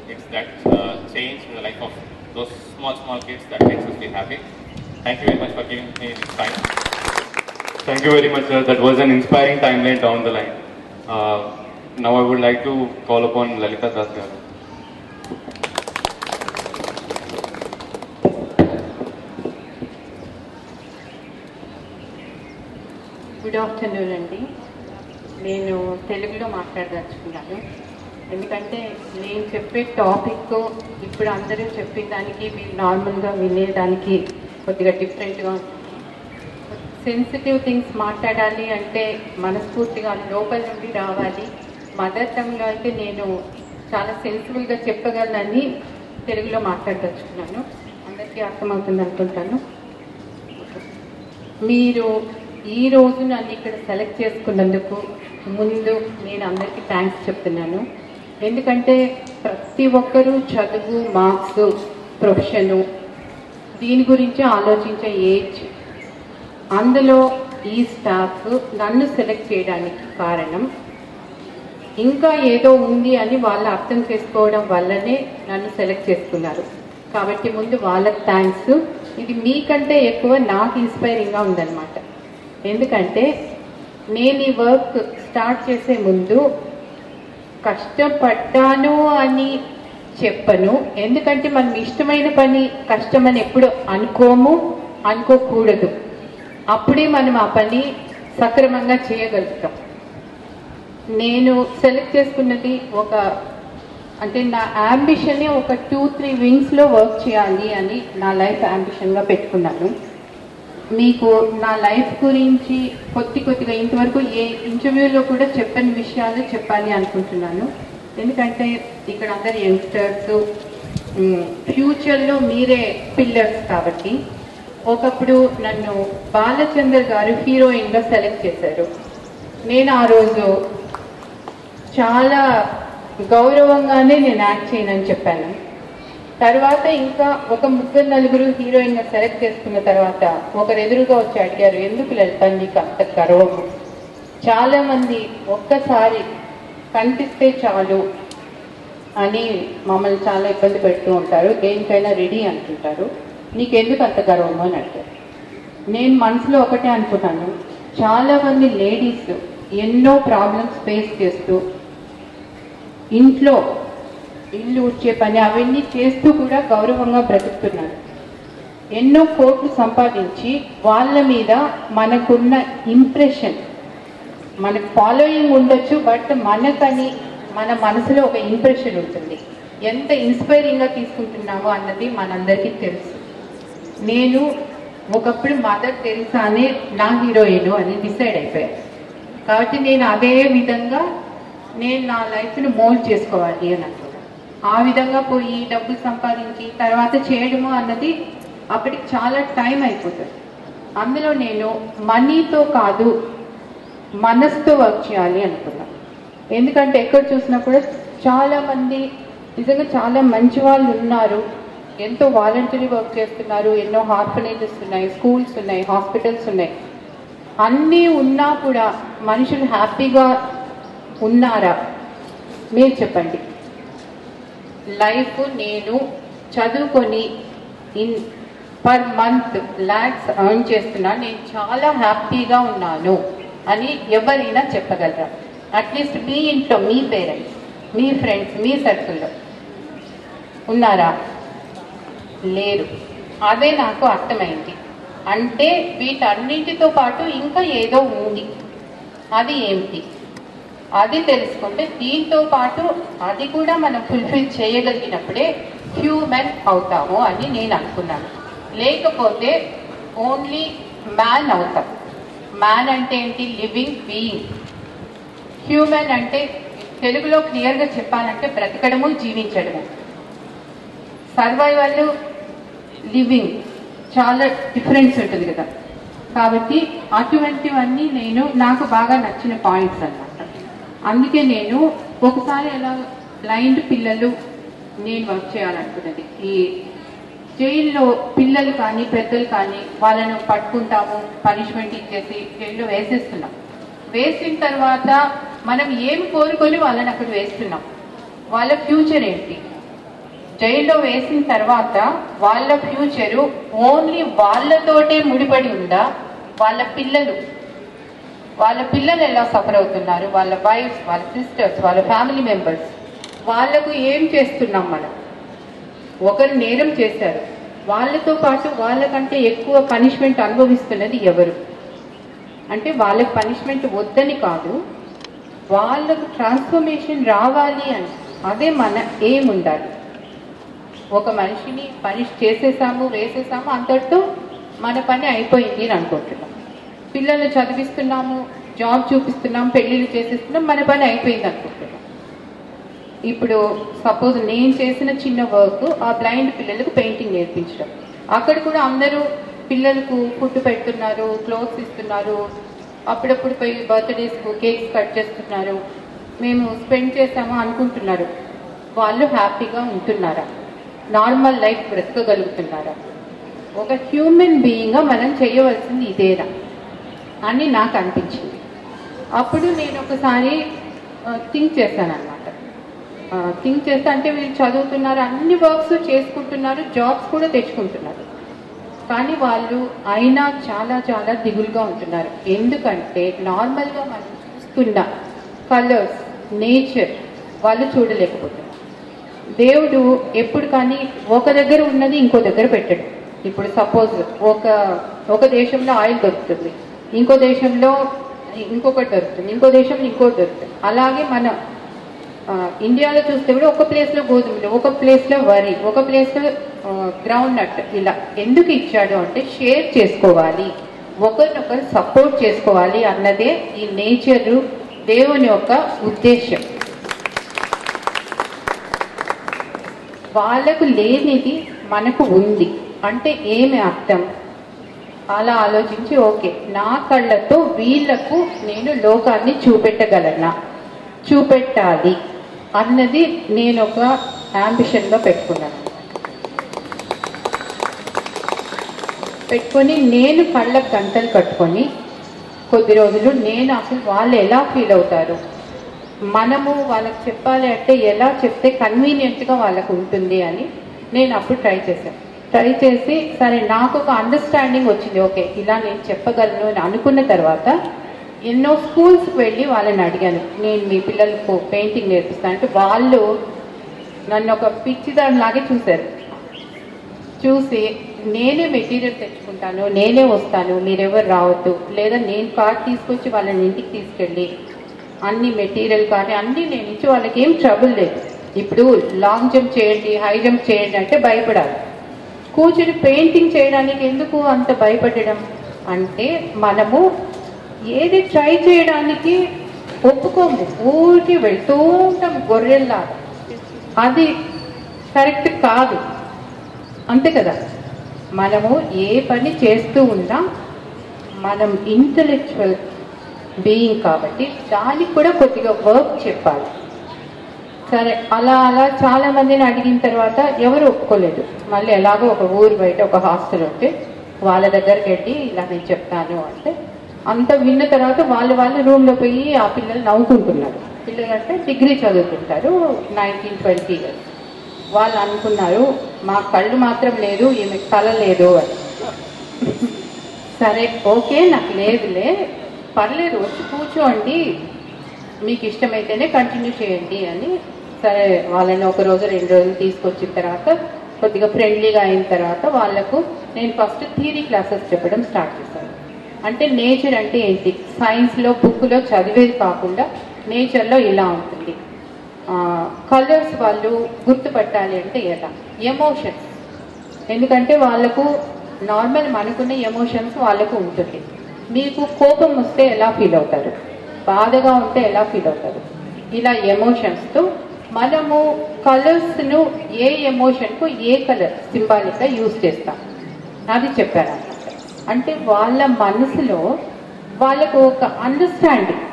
It's that change in the life of those small kids that makes us feel happy. Thank you very much for giving me this time. Thank you very much, sir. That was an inspiring timeline down the line. Now I would like to call upon Lalita Das garu. Good afternoon అండి. నేను తెలుగులో మాట్లాడదలుచుకున్నాను. ఎందుకంటే నేను చెప్పే topic ఇప్పుడు అందరూ చెప్పిన దానికి మీరు నార్మల్గా వినేదానికి కొద్దిగా డిఫరెంట్గా ఉంటుంది. సెన్సిటివ్ థింగ్స్ మాట్లాడాలి అంటే మనస్ఫూర్తిగా లోపల నుండి రావాలి. మదర్ టంగ్లో అయితే నేను చాలా సెన్సిబుల్గా చెప్పగలనని తెలుగులో మాట్లాడదలుచుకున్నాను. అందరికీ అర్థమవుతుంది అనుకుంటాను. మీరు ఈరోజు నన్ను ఇక్కడ సెలెక్ట్ చేసుకున్నందుకు ముందు నేను అందరికీ థ్యాంక్స్ చెప్తున్నాను. ఎందుకంటే ప్రతి ఒక్కరూ చదువు, మార్క్స్, ప్రొఫెషను దీని గురించి ఆలోచించే ఏజ్. అందులో ఈ స్టాఫ్ నన్ను సెలెక్ట్ చేయడానికి కారణం ఇంకా ఏదో ఉంది అని వాళ్ళు అర్థం చేసుకోవడం వల్లనే నన్ను సెలెక్ట్ చేసుకున్నారు. కాబట్టి ముందు వాళ్ళకి థ్యాంక్స్. ఇది మీకంటే ఎక్కువ నాకు ఇన్స్పైరింగ్గా ఉందన్నమాట. ఎందుకంటే నేను ఈ వర్క్ స్టార్ట్ చేసే ముందు కష్టపడ్డాను అని చెప్పను. ఎందుకంటే మనం ఇష్టమైన పని కష్టమని ఎప్పుడు అనుకోకూడదు. అప్పుడే మనం ఆ పని సక్రమంగా చేయగలుగుతాం. నేను సెలెక్ట్ చేసుకున్నది అంటే నా యాంబిషన్ని ఒక 2-3 వింగ్స్లో వర్క్ చేయాలి అని నా లైఫ్ యాంబిషన్గా పెట్టుకున్నాను. మీకు నా లైఫ్ గురించి కొద్దిగా ఇంతవరకు ఏ ఇంటర్వ్యూలో కూడా చెప్పని విషయాలు చెప్పాలి అనుకుంటున్నాను. ఎందుకంటే ఇక్కడ అందరు యంగ్స్టర్స్, ఫ్యూచర్లో మీరే పిల్లర్స్ కాబట్టి. ఒకప్పుడు నన్ను బాలచందర్ గారు హీరోయిన్గా సెలెక్ట్ చేశారు. నేను ఆ రోజు చాలా గౌరవంగానే నేను యాక్ట్ చేయనని చెప్పాను. తర్వాత ఇంకా ఒక 3-4 హీరోయిన్గా సెలెక్ట్ చేసుకున్న తర్వాత ఒకరు ఎదురుగా వచ్చి అడిగారు, ఎందుకు లలిత నీకు అంత గర్వము? చాలామంది ఒక్కసారి కనిపిస్తే చాలు అని మమ్మల్ని చాలా ఇబ్బంది పెడుతూ ఉంటారు, దేనికైనా రెడీ అంటుంటారు, నీకెందుకు అంత గర్వము అని అడిగారు. నేను మనసులో ఒకటే అనుకున్నాను, చాలామంది లేడీస్ ఎన్నో ప్రాబ్లమ్స్ ఫేస్ చేస్తూ ఇంట్లో ఇల్లు ఉడ్చే పని అవన్నీ చేస్తూ కూడా గౌరవంగా బ్రతుకుతున్నారు. ఎన్నో కోట్లు సంపాదించి వాళ్ళ మీద మనకున్న ఇంప్రెషన్, మనకు ఫాలోయింగ్ ఉండొచ్చు, బట్ మనకని మన మనసులో ఒక ఇంప్రెషన్ ఉంటుంది. ఎంత ఇన్స్పైరింగ్గా తీసుకుంటున్నామో అన్నది మనందరికీ తెలుసు. నేను ఒకప్పుడు మదర్ తెరిసానే నా హీరోయిన్ అని డిసైడ్ అయిపోయాను. కాబట్టి నేను అదే విధంగా నేను నా లైఫ్ను మోల్డ్ చేసుకోవాలి అని అనుకున్నాను. ఆ విధంగా పోయి డబ్బులు సంపాదించి తర్వాత చేయడము అన్నది అప్పటికి చాలా టైం అయిపోతుంది. అందులో నేను మనీతో కాదు మనసుతో వర్క్ చేయాలి అనుకున్నాను. ఎందుకంటే ఎక్కడ చూసినా కూడా చాలామంది నిజంగా చాలా మంచి వాళ్ళు ఉన్నారు, ఎంతో వాలంటరీ వర్క్ చేస్తున్నారు, ఎన్నో ఆర్ఫనేజెస్ ఉన్నాయి, స్కూల్స్ ఉన్నాయి, హాస్పిటల్స్ ఉన్నాయి. అన్నీ ఉన్నా కూడా మనుషులు హ్యాపీగా ఉన్నారా? మీరు చెప్పండి. లైఫ్ నేను చదువుకొని పర్ మంత్ లాక్స్ ఎర్న్ చేస్తున్నా, నేను చాలా హ్యాపీగా ఉన్నాను అని ఎవరైనా చెప్పగలరా? అట్లీస్ట్ మీ ఇంట్లో మీ పేరెంట్స్, మీ ఫ్రెండ్స్, మీ సర్కిల్లో ఉన్నారా? లేరు. అదే నాకు అర్థమైంది. అంటే వీటన్నింటితో పాటు ఇంకా ఏదో ఉంది. అది ఏమిటి? అది తెలుసుకుంటే దీంతో పాటు అది కూడా మనం ఫుల్ఫిల్ చేయగలిగినప్పుడే హ్యూమన్ అవుతాము అని నేను అనుకున్నాను. లేకపోతే ఓన్లీ మ్యాన్ అవుతాం. మ్యాన్ అంటే ఏంటి? Living being. హ్యూమన్ అంటే తెలుగులో క్లియర్గా చెప్పాలంటే బ్రతకడము, జీవించడము. సర్వైవల్, లివింగ్ చాలా డిఫరెన్స్ ఉంటుంది కదా. కాబట్టి అటువంటివన్నీ నాకు బాగా నచ్చిన పాయింట్స్ అన్నమాట. అందుకే నేను ఒకసారి ఎలా బ్లైండ్ పిల్లలు నేను వర్క్ చేయాలనుకున్నది. ఈ జైల్లో పిల్లలు కానీ పెద్దలు కానీ వాళ్ళను పట్టుకుంటాము, పనిష్మెంట్ ఇచ్చేసి జైల్లో వేసేస్తున్నాం. వేసిన తర్వాత మనం ఏం కోరుకొని వాళ్ళని అక్కడ వేస్తున్నాం? వాళ్ళ ఫ్యూచర్ ఏంటి? జైల్లో వేసిన తర్వాత వాళ్ళ ఫ్యూచరు ఓన్లీ వాళ్ళతోటే ముడిపడి ఉందా? వాళ్ళ పిల్లలు ఎలా సఫర్ అవుతున్నారు? వాళ్ళ వైఫ్స్, వాళ్ళ సిస్టర్స్, వాళ్ళ ఫ్యామిలీ మెంబర్స్, వాళ్ళకు ఏం చేస్తున్నాం మనం? ఒకరు నేరం చేశారు, వాళ్ళతో పాటు వాళ్ళకంటే ఎక్కువ పనిష్మెంట్ అనుభవిస్తున్నది ఎవరు? అంటే వాళ్ళకి పనిష్మెంట్ వద్దని కాదు, వాళ్ళకు ట్రాన్స్ఫర్మేషన్ రావాలి అని. అదే మన ఏం ఉండాలి. ఒక మనిషిని పనిష్ చేసేసాము, వేసేసాము, అంతటితో మన పని అయిపోయింది అని అనుకుంటున్నాం. పిల్లల్ని చదివిస్తున్నాము, జాబ్ చూపిస్తున్నాం, పెళ్ళిళ్ళు చేసేస్తున్నాం, మన పని అయిపోయింది అనుకుంటున్నాం. ఇప్పుడు సపోజ్ నేను చేసిన చిన్న వర్క్ ఆ బ్లైండ్ పిల్లలకు పెయింటింగ్ నేర్పించడం. అక్కడ కూడా అందరూ పిల్లలకు ఫుడ్ పెడుతున్నారు, క్లోత్స్ ఇస్తున్నారు, అప్పుడప్పుడు పోయి బర్త్డేస్కు కేక్స్ కట్ చేస్తున్నారు, మేము స్పెండ్ చేస్తాము అనుకుంటున్నారు. వాళ్ళు హ్యాపీగా ఉంటున్నారా? నార్మల్ లైఫ్ బ్రతకగలుగుతున్నారా? ఒక హ్యూమన్ బీయింగ్గా మనం చేయవలసింది ఇదేనా అని నాకు అనిపించింది. అప్పుడు నేను ఒకసారి థింక్ చేశాను అనమాట. థింక్ చేస్తా అంటే వీళ్ళు చదువుతున్నారు, అన్ని వర్క్స్ చేసుకుంటున్నారు, జాబ్స్ కూడా తెచ్చుకుంటున్నారు, కానీ వాళ్ళు అయినా చాలా చాలా దిగులుగా ఉంటున్నారు. ఎందుకంటే నార్మల్గా మనం చూస్తున్న కలర్స్, నేచర్ వాళ్ళు చూడలేకపోతున్నారు. దేవుడు ఎప్పుడు కానీ ఒక దగ్గర ఉన్నది ఇంకో దగ్గర పెట్టడు. ఇప్పుడు సపోజ్ ఒక దేశంలో ఆయిల్ దొరుకుతుంది, ఇంకో దేశంలో ఇంకొకటి దొరుకుతుంది, ఇంకో దేశంలో ఇంకోటి దొరుకుతుంది. అలాగే మన ఇండియాలో చూస్తే కూడా ఒక ప్లేస్లో గోధుమలు, ఒక ప్లేస్లో వరి, ఒక ప్లేస్లో గ్రౌండ్ నట్, ఇలా ఎందుకు ఇచ్చాడు అంటే షేర్ చేసుకోవాలి, ఒకరినొకరు సపోర్ట్ చేసుకోవాలి అన్నదే ఈ నేచరు దేవుని యొక్క ఉద్దేశం. వాళ్ళకు లేనిది మనకు ఉంది అంటే ఏమి అర్థం? అలా ఆలోచించి ఓకే, నా కళ్ళతో వీళ్ళకు నేను లోకాన్ని చూపెట్టగలనా, చూపెట్టాలి అన్నది నేను ఒక యాంబిషన్గా పెట్టుకున్నాను. పెట్టుకొని నేను కళ్ళకు గంటలు కట్టుకొని కొద్ది రోజులు నేను అసలు వాళ్ళు ఎలా ఫీల్ అవుతారు, మనము వాళ్ళకి చెప్పాలి అంటే ఎలా చెప్తే కన్వీనియంట్గా వాళ్ళకు ఉంటుంది అని నేను అప్పుడు ట్రై చేశాను. ట్రై చేసి సరే నాకు ఒక అండర్స్టాండింగ్ వచ్చింది, ఓకే ఇలా నేను చెప్పగలను అని అనుకున్న తర్వాత ఎన్నో స్కూల్స్కి వెళ్ళి వాళ్ళని అడిగాను, నేను మీ పిల్లలకు పెయింటింగ్ నేర్పిస్తాను అంటే వాళ్ళు నన్ను ఒక పిచ్చిదానిలాగే చూశారు. చూసి నేనే మెటీరియల్ తెచ్చుకుంటాను, నేనే వస్తాను, మీరెవరు రావద్దు, లేదా నేను కార్ తీసుకొచ్చి వాళ్ళని ఇంటికి తీసుకెళ్ళి అన్ని మెటీరియల్ కానీ అన్నీ నేను ఇచ్చి వాళ్ళకి ఏం ట్రబుల్ లేదు. ఇప్పుడు లాంగ్ జంప్ చేయండి, హై జంప్ చేయండి అంటే భయపడాలి, కూర్చుని పెయింటింగ్ చేయడానికి ఎందుకు అంత భయపడడం అంటే మనము ఏది ట్రై చేయడానికి ఒప్పుకోము, ఊరికి వెళ్తూ ఉంటాం గొర్రెల్లాగా, అది కరెక్ట్ కాదు, అంతే కదా. మనము ఏ పని చేస్తూ ఉన్నా మనం ఇంటలెక్చువల్ బీయింగ్ కాబట్టి దానికి కూడా కొద్దిగా వర్క్ చెప్పాలి. సరే అలా అలా చాలా మందిని అడిగిన తర్వాత ఎవరు ఒప్పుకోలేదు. మళ్ళీ ఎలాగో ఒక ఊరు బయట ఒక హాస్టల్ ఉంటే వాళ్ళ దగ్గరికి వెళ్ళి ఇలా నేను చెప్తాను అంటే అంత విన్న తర్వాత వాళ్ళు రూమ్లో పోయి ఆ పిల్లలు నవ్వుకుంటున్నారు. పిల్లలు అంటే డిగ్రీ చదువుకుంటారు, 19-20 years. వాళ్ళు అనుకున్నారు మా కళ్ళు మాత్రం లేదు, ఈమె తల లేదు అని. సరే ఓకే నాకు లేదులే, పర్లేదు వచ్చి కూర్చోండి, మీకు ఇష్టమైతేనే కంటిన్యూ చేయండి అని. సరే వాళ్ళని ఒక రోజు 2 రోజులు తీసుకొచ్చిన తర్వాత కొద్దిగా ఫ్రెండ్లీగా అయిన తర్వాత వాళ్ళకు నేను ఫస్ట్ థియరీ క్లాసెస్ చెప్పడం స్టార్ట్ చేశాను. అంటే నేచర్ అంటే ఏంటి, సైన్స్లో బుక్లో చదివేది కాకుండా నేచర్లో ఇలా ఉంటుంది. కలర్స్ వాళ్ళు గుర్తుపట్టాలి అంటే ఎలా, ఎమోషన్స్, ఎందుకంటే వాళ్ళకు నార్మల్ మనకున్న ఎమోషన్స్ వాళ్ళకు ఉంటుంది. మీకు కోపం వస్తే ఎలా ఫీల్ అవుతారు, బాధగా ఉంటే ఎలా ఫీల్ అవుతారు, ఇలా ఎమోషన్స్తో మనము కలర్స్ను ఏ ఎమోషన్కు ఏ కలర్ సింబాలిక్గా యూజ్ చేస్తాం అది చెప్పాను అన్నమాట. అంటే వాళ్ళ మనసులో వాళ్ళకు ఒక అండర్స్టాండింగ్,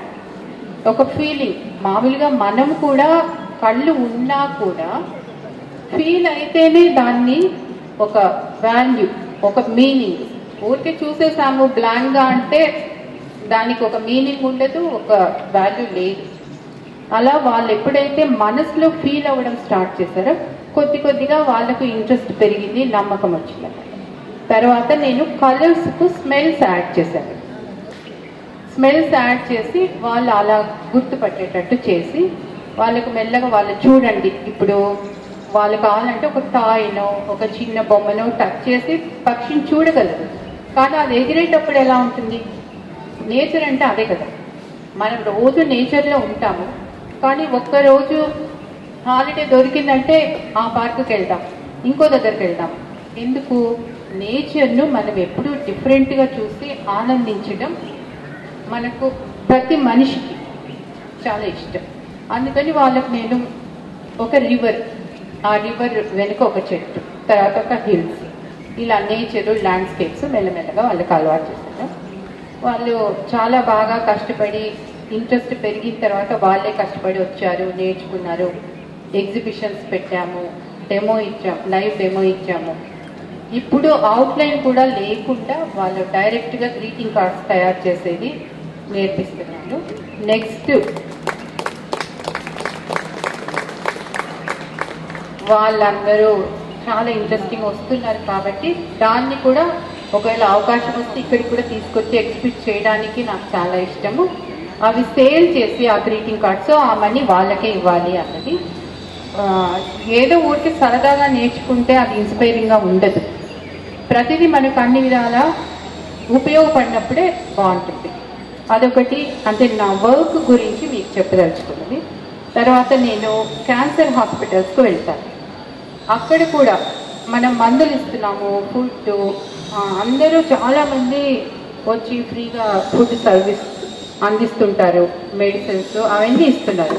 ఒక ఫీలింగ్. మామూలుగా మనం కూడా కళ్ళు ఉన్నా కూడా ఫీల్ అయితేనే దాన్ని ఒక వాల్యూ, ఒక మీనింగ్. ఊరికే చూసేసాము బ్లాంక్గా అంటే దానికి ఒక మీనింగ్ ఉండదు, ఒక వాల్యూ లేదు. అలా వాళ్ళు ఎప్పుడైతే మనసులో ఫీల్ అవ్వడం స్టార్ట్ చేశారో కొద్ది కొద్దిగా వాళ్ళకు ఇంట్రెస్ట్ పెరిగింది, నమ్మకం వచ్చింది. తర్వాత నేను కలర్స్కు స్మెల్స్ యాడ్ చేశాను. స్మెల్స్ యాడ్ చేసి వాళ్ళు అలా గుర్తుపట్టేటట్టు చేసి వాళ్ళకు మెల్లగా వాళ్ళు చూడండి, ఇప్పుడు వాళ్ళు కావాలంటే ఒక టాయ్నో ఒక చిన్న బొమ్మనో టచ్ చేసి పక్షిని చూడగలరు. కానీ అది ఎగిరేటప్పుడు ఎలా ఉంటుంది, నేచర్ అంటే అదే కదా. మనం రోజు నేచర్లో ఉంటాము, కానీ ఒక్కరోజు హాలిడే దొరికిందంటే ఆ పార్కుకి వెళ్దాం, ఇంకో దగ్గరికి వెళ్దాం. ఎందుకు, నేచర్ను మనం ఎప్పుడూ డిఫరెంట్గా చూసి ఆనందించడం మనకు ప్రతి మనిషికి చాలా ఇష్టం. అందుకని వాళ్ళకు నేను ఒక రివర్, ఆ రివర్ వెనుక ఒక చెట్టు, తర్వాత ఒక హిల్స్, ఇలా నేచరు ల్యాండ్స్కేప్స్ మెల్లమెల్లగా వాళ్ళకి అలవాటు చేశాను. వాళ్ళు చాలా బాగా కష్టపడి ఇంట్రెస్ట్ పెరిగిన తర్వాత వాళ్ళే కష్టపడి వచ్చారు, నేర్చుకున్నారు. ఎగ్జిబిషన్స్ పెట్టాము, డెమో ఇచ్చాము, లైవ్ డెమో ఇచ్చాము. ఇప్పుడు అవుట్లైన్ కూడా లేకుండా వాళ్ళు డైరెక్ట్గా గ్రీటింగ్ కార్డ్స్ తయారు చేసేది నేర్పిస్తున్నాను. నెక్స్ట్ వాళ్ళందరూ చాలా ఇంట్రెస్టింగ్ వస్తున్నారు కాబట్టి దాన్ని కూడా ఒకవేళ అవకాశం వస్తే ఇక్కడికి కూడా తీసుకొచ్చి ఎగ్జిబిట్ చేయడానికి నాకు చాలా ఇష్టము. అవి సేల్ చేసి ఆ గ్రీటింగ్ కార్డ్స్ ఆ మనీ వాళ్ళకే ఇవ్వాలి అన్నది. ఏదో ఊరికి సరదాగా నేర్చుకుంటే అది ఇన్స్పైరింగ్గా ఉండదు. ప్రతిదీ మనకు అన్ని విధాలా ఉపయోగపడినప్పుడే బాగుంటుంది. అదొకటి. అంటే నా వర్క్ గురించి మీకు చెప్పదలుచుకున్నది. తర్వాత నేను క్యాన్సర్ హాస్పిటల్స్కి వెళ్తాను. అక్కడ కూడా మనం మందులు ఇస్తున్నాము, ఫుడ్, అందరూ చాలామంది వచ్చి ఫ్రీగా ఫుడ్ సర్వీస్ అందిస్తుంటారు, మెడిసిన్స్ అవన్నీ ఇస్తున్నారు.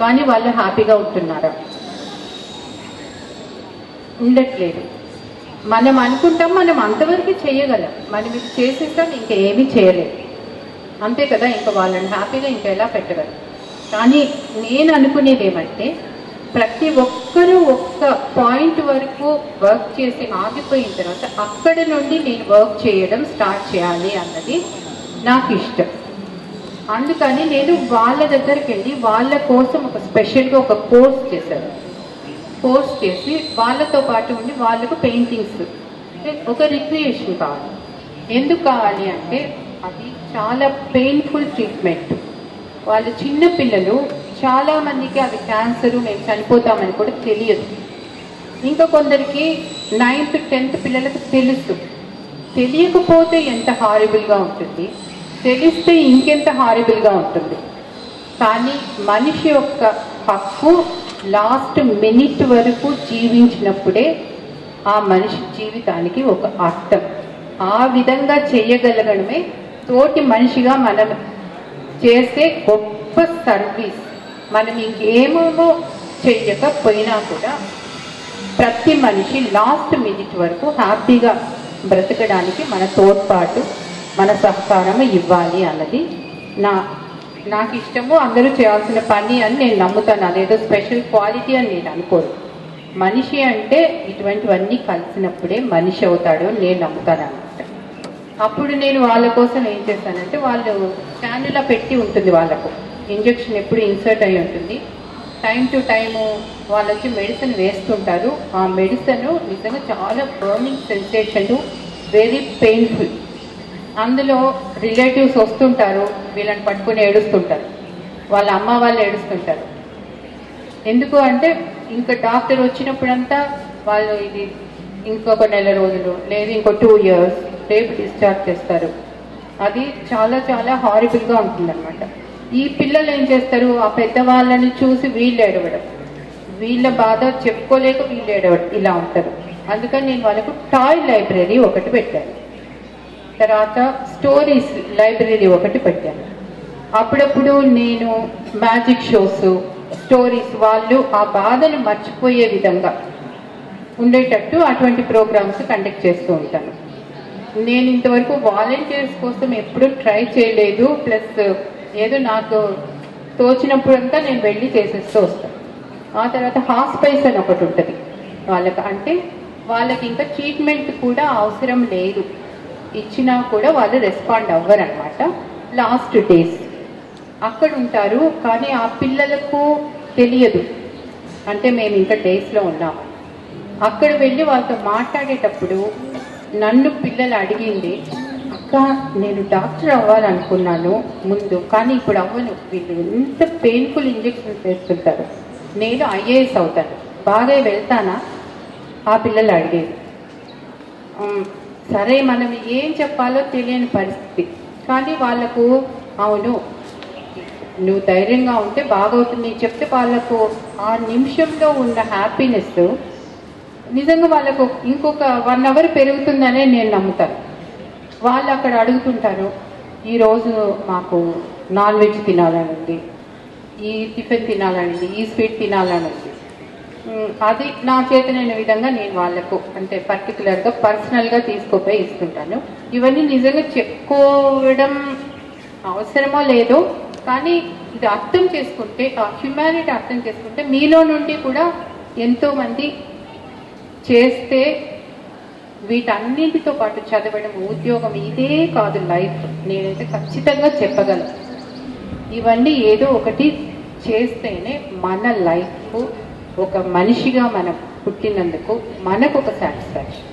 కానీ వాళ్ళు హ్యాపీగా ఉంటున్నారా? ఉండట్లేదు. మనం అనుకుంటాం మనం అంతవరకు చేయగలం, మనం ఇది చేసేస్తాం, ఇంకా ఏమీ చేయలేదు, అంతే కదా, ఇంకా వాళ్ళని హ్యాపీగా ఇంకా ఎలా పెట్టగలం. కానీ నేను అనుకునేది ఏమంటే ప్రతి ఒక్కరూ ఒక్క పాయింట్ వరకు వర్క్ చేసి ఆగిపోయిన తర్వాత అక్కడ నుండి నేను వర్క్ చేయడం స్టార్ట్ చేయాలి అన్నది నాకు ఇష్టం. అందుకని నేను వాళ్ళ దగ్గరికి వెళ్ళి వాళ్ళ కోసం ఒక స్పెషల్గా ఒక కోర్స్ చేశాను. కోర్స్ చేసి వాళ్ళతో పాటు ఉండి వాళ్ళకు పెయింటింగ్స్, ఒక రిక్రియేషన్ కావాలి. ఎందుకు కావాలి అంటే అది చాలా పెయిన్ఫుల్ ట్రీట్మెంట్. వాళ్ళు చిన్న పిల్లలు, చాలామందికి అది క్యాన్సరు, మేము చనిపోతామని కూడా తెలియదు. ఇంకా కొందరికి 9th 10th పిల్లలకు తెలుసు. తెలియకపోతే ఎంత హారిబుల్గా ఉంటుంది, తెలిస్తే ఇంకెంత హారిబుల్గా ఉంటుంది. కానీ మనిషి యొక్క హక్కు లాస్ట్ మినిట్ వరకు జీవించినప్పుడే ఆ మనిషి జీవితానికి ఒక అర్థం. ఆ విధంగా చేయగలగడమే తోటి మనిషిగా మనం చేసే గొప్ప సర్వీస్. మనం ఇంకేమేమో చెయ్యకపోయినా కూడా ప్రతి మనిషి లాస్ట్ మినిట్ వరకు హ్యాపీగా బ్రతకడానికి మన తోడ్పాటు, మన సహకారం ఇవ్వాలి అన్నది నాకు ఇష్టము. అందరూ చేయాల్సిన పని అని నేను నమ్ముతాను. అదేదో స్పెషల్ క్వాలిటీ అని నేను అనుకోను. మనిషి అంటే ఇటువంటివన్నీ కలిసినప్పుడే మనిషి అవుతాడు అని నేను నమ్ముతాను అన్నమాట. అప్పుడు నేను వాళ్ళ కోసం ఏం చేస్తానంటే, వాళ్ళు క్యాన్యులా పెట్టి ఉంటుంది, వాళ్ళకు ఇంజెక్షన్ ఎప్పుడు ఇన్సర్ట్ అయి ఉంటుంది. టైం టు టైము వాళ్ళు వచ్చి మెడిసిన్ వేస్తుంటారు. ఆ మెడిసిన్ నిజంగా చాలా బర్నింగ్ సెన్సేషన్, వెరీ పెయిన్ఫుల్. అందులో రిలేటివ్స్ వస్తుంటారు, వీళ్ళని పట్టుకుని ఏడుస్తుంటారు, వాళ్ళ అమ్మ వాళ్ళు ఏడుస్తుంటారు. ఎందుకు అంటే ఇంకా డాక్టర్ వచ్చినప్పుడంతా వాళ్ళు ఇది ఇంకొక నెల రోజులు లేదు ఇంకో 2 years రేపు డిశ్చార్జ్ చేస్తారు. అది చాలా చాలా హారిబుల్గా ఉంటుందన్నమాట. ఈ పిల్లలు ఏం చేస్తారు, ఆ పెద్దవాళ్ళని చూసి వీళ్ళు ఏడవడం, వీళ్ళ బాధ చెప్పుకోలేక వీళ్ళు ఏడవడం, ఇలా ఉంటారు. అందుకని నేను వాళ్ళకు టాయ్ లైబ్రరీ ఒకటి పెట్టాను. తర్వాత స్టోరీస్ లైబ్రరీ ఒకటి పెట్టాను. అప్పుడప్పుడు నేను మ్యాజిక్ షోస్, స్టోరీస్, వాళ్ళు ఆ బాధను మర్చిపోయే విధంగా ఉండేటట్టు అటువంటి ప్రోగ్రామ్స్ కండక్ట్ చేస్తూ ఉంటాను. నేను ఇంతవరకు వాలంటీర్స్ కోసం ఎప్పుడూ ట్రై చేయలేదు. ప్లస్ ఏదో నాకు తోచినప్పుడంతా నేను వెళ్ళి చేసేస్తూ వస్తాను. ఆ తర్వాత హాస్పైస్ అని ఒకటి ఉంటుంది వాళ్ళకి. అంటే వాళ్ళకి ఇంకా ట్రీట్మెంట్ కూడా అవసరం లేదు, ఇచ్చినా కూడా వాళ్ళు రెస్పాండ్ అవ్వరు అనమాట. లాస్ట్ డేస్ అక్కడ ఉంటారు. కానీ ఆ పిల్లలకు తెలియదు అంటే మేము ఇంకా డేస్లో ఉన్నాము. అక్కడ వెళ్ళి వాళ్ళతో మాట్లాడేటప్పుడు నన్ను పిల్లలు అడిగింది, అక్క నేను డాక్టర్ అవ్వాలనుకున్నాను ముందు, కానీ ఇప్పుడు అవ్వను, వీళ్ళు ఎంత పెయిన్ఫుల్ ఇంజెక్షన్స్ వేస్తుంటారు, నేను IAS అవుతాను, బాగా వెళ్తానా? ఆ పిల్లలు అడిగేది. సరే మనం ఏం చెప్పాలో తెలియని పరిస్థితి. కానీ వాళ్ళకు అవును నువ్వు ధైర్యంగా ఉంటే బాగవుతుంది చెప్తే వాళ్ళకు ఆ నిమిషంలో ఉన్న హ్యాపీనెస్ నిజంగా వాళ్ళకు ఇంకొక 1 hour పెరుగుతుందనే నేను నమ్ముతాను. వాళ్ళు అక్కడ అడుగుతుంటారు, ఈరోజు మాకు నాన్ వెజ్ తినాలని ఉంది, ఈ టిఫిన్ తినాలని ఉంది, ఈ స్వీట్ తినాలని ఉంది. అది నా చేతనైన విధంగా నేను వాళ్ళకు అంటే పర్టికులర్గా పర్సనల్గా తీసుకుపోయి ఇస్తుంటాను. ఇవన్నీ నిజంగా చెప్పుకోవడం అవసరమో లేదో, కానీ ఇది అర్థం చేసుకుంటే, ఆ హ్యుమానిటీ అర్థం చేసుకుంటే మీలో నుండి కూడా ఎంతోమంది చేస్తే వీటన్నింటితో పాటు చదవడం, ఉద్యోగం, ఇదే కాదు లైఫ్. నేనైతే ఖచ్చితంగా చెప్పగలను, ఇవన్నీ ఏదో ఒకటి చేస్తేనే మన లైఫ్ ఒక మనిషిగా మనం పుట్టినందుకు మనకు ఒక సాటిస్ఫాక్షన్.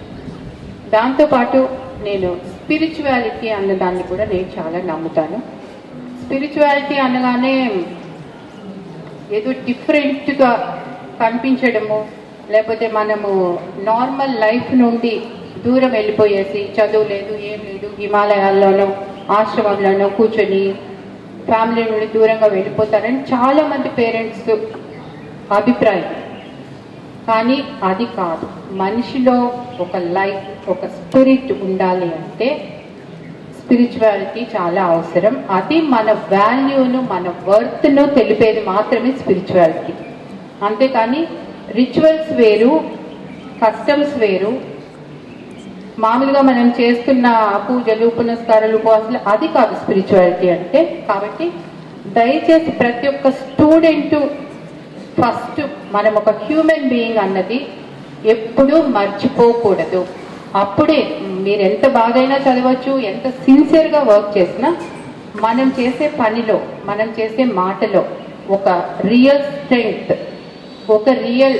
దాంతోపాటు నేను స్పిరిచువాలిటీ అన్నదాన్ని కూడా నేను చాలా నమ్ముతాను. స్పిరిచువాలిటీ అనగానే ఏదో డిఫరెంట్గా కనిపించడము, లేకపోతే మనము నార్మల్ లైఫ్ నుండి దూరం వెళ్ళిపోయేసి చదువు లేదు ఏం లేదు హిమాలయాల్లోనో ఆశ్రమంలోనో కూర్చొని ఫ్యామిలీ నుండి దూరంగా వెళ్ళిపోతారని చాలామంది పేరెంట్స్ అభిప్రాయం. కానీ అది కాదు. మనిషిలో ఒక లైఫ్, ఒక స్పిరిట్ ఉండాలి అంటే స్పిరిచువాలిటీ చాలా అవసరం. అది మన వాల్యూను, మన వర్త్ను తెలిపేది మాత్రమే స్పిరిచువాలిటీ. అంతేకాని రిచువల్స్ వేరు, కస్టమ్స్ వేరు, మామూలుగా మనం చేస్తున్న పూజలు, పునస్కారాలు, ఉపవాసాలు అది కాదు స్పిరిచువాలిటీ అంటే. కాబట్టి దయచేసి ప్రతి ఒక్క స్టూడెంట్ ఫస్ట్ మనం ఒక హ్యూమన్ బీయింగ్ అన్నది ఎప్పుడూ మర్చిపోకూడదు. అప్పుడే మీరు ఎంత బాగైనా చదవచ్చు, ఎంత సిన్సియర్గా వర్క్ చేసినా మనం చేసే పనిలో, మనం చేసే మాటలో ఒక రియల్ స్ట్రెంగ్త్, ఒక రియల్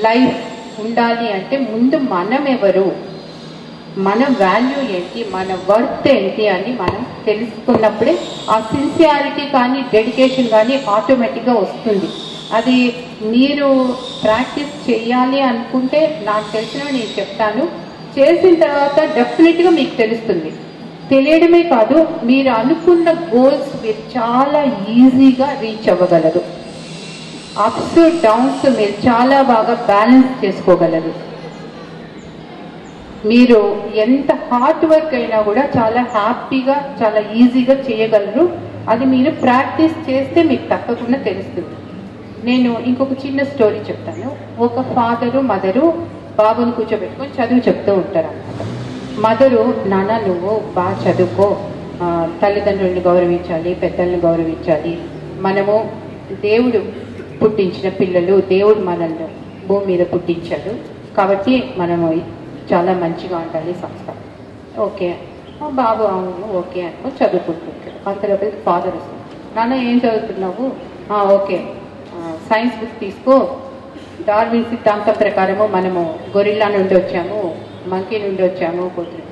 లైఫ్ ఉండాలి అంటే ముందు మనం ఎవరు, మన వాల్యూ ఏంటి, మన వర్త్ ఏంటి అని మనం తెలుసుకున్నప్పుడే ఆ సిన్సియారిటీ కానీ డెడికేషన్ కానీ ఆటోమేటిక్గా వస్తుంది. అది మీరు ప్రాక్టీస్ చేయాలి అనుకుంటే నాకు తెలిసినవి నేను చెప్తాను. చేసిన తర్వాత డెఫినెట్గా మీకు తెలుస్తుంది. తెలియడమే కాదు, మీరు అనుకున్న గోల్స్ మీరు చాలా ఈజీగా రీచ్ అవ్వగలరు. అప్స్ డౌన్స్ మీరు చాలా బాగా బ్యాలెన్స్ చేసుకోగలరు. మీరు ఎంత హార్డ్ వర్క్ అయినా కూడా చాలా హ్యాపీగా, చాలా ఈజీగా చేయగలరు. అది మీరు ప్రాక్టీస్ చేస్తే మీకు తప్పకుండా తెలుస్తుంది. నేను ఇంకొక చిన్న స్టోరీ చెప్తాను. ఒక ఫాదరు, మదరు బాబుని కూర్చోబెట్టుకొని చదువు చెప్తూ ఉంటారు అన్నమాట. మదరు, నాన్న నువ్వు బాగా చదువుకో, తల్లిదండ్రుల్ని గౌరవించాలి, పెద్దల్ని గౌరవించాలి, మనము దేవుడు పుట్టించిన పిల్లలు, దేవుడు మనల్ని భూమి మీద పుట్టించాడు కాబట్టి మనము చాలా మంచిగా ఉండాలి సంస్కారం. ఓకే బాబు అవును ఓకే అనుకో చదువుకుంటుంటాడు. అంతలోపల ఫాదర్ వస్తుంది, నాన్న ఏం చదువుతున్నావు? ఓకే సైన్స్ బుక్ తీసుకో, డార్విన్ సిద్ధాంతం ప్రకారము మనము గొరిల్లా నుండి వచ్చాము, మంకీ నుండి వచ్చాము పోతుంది.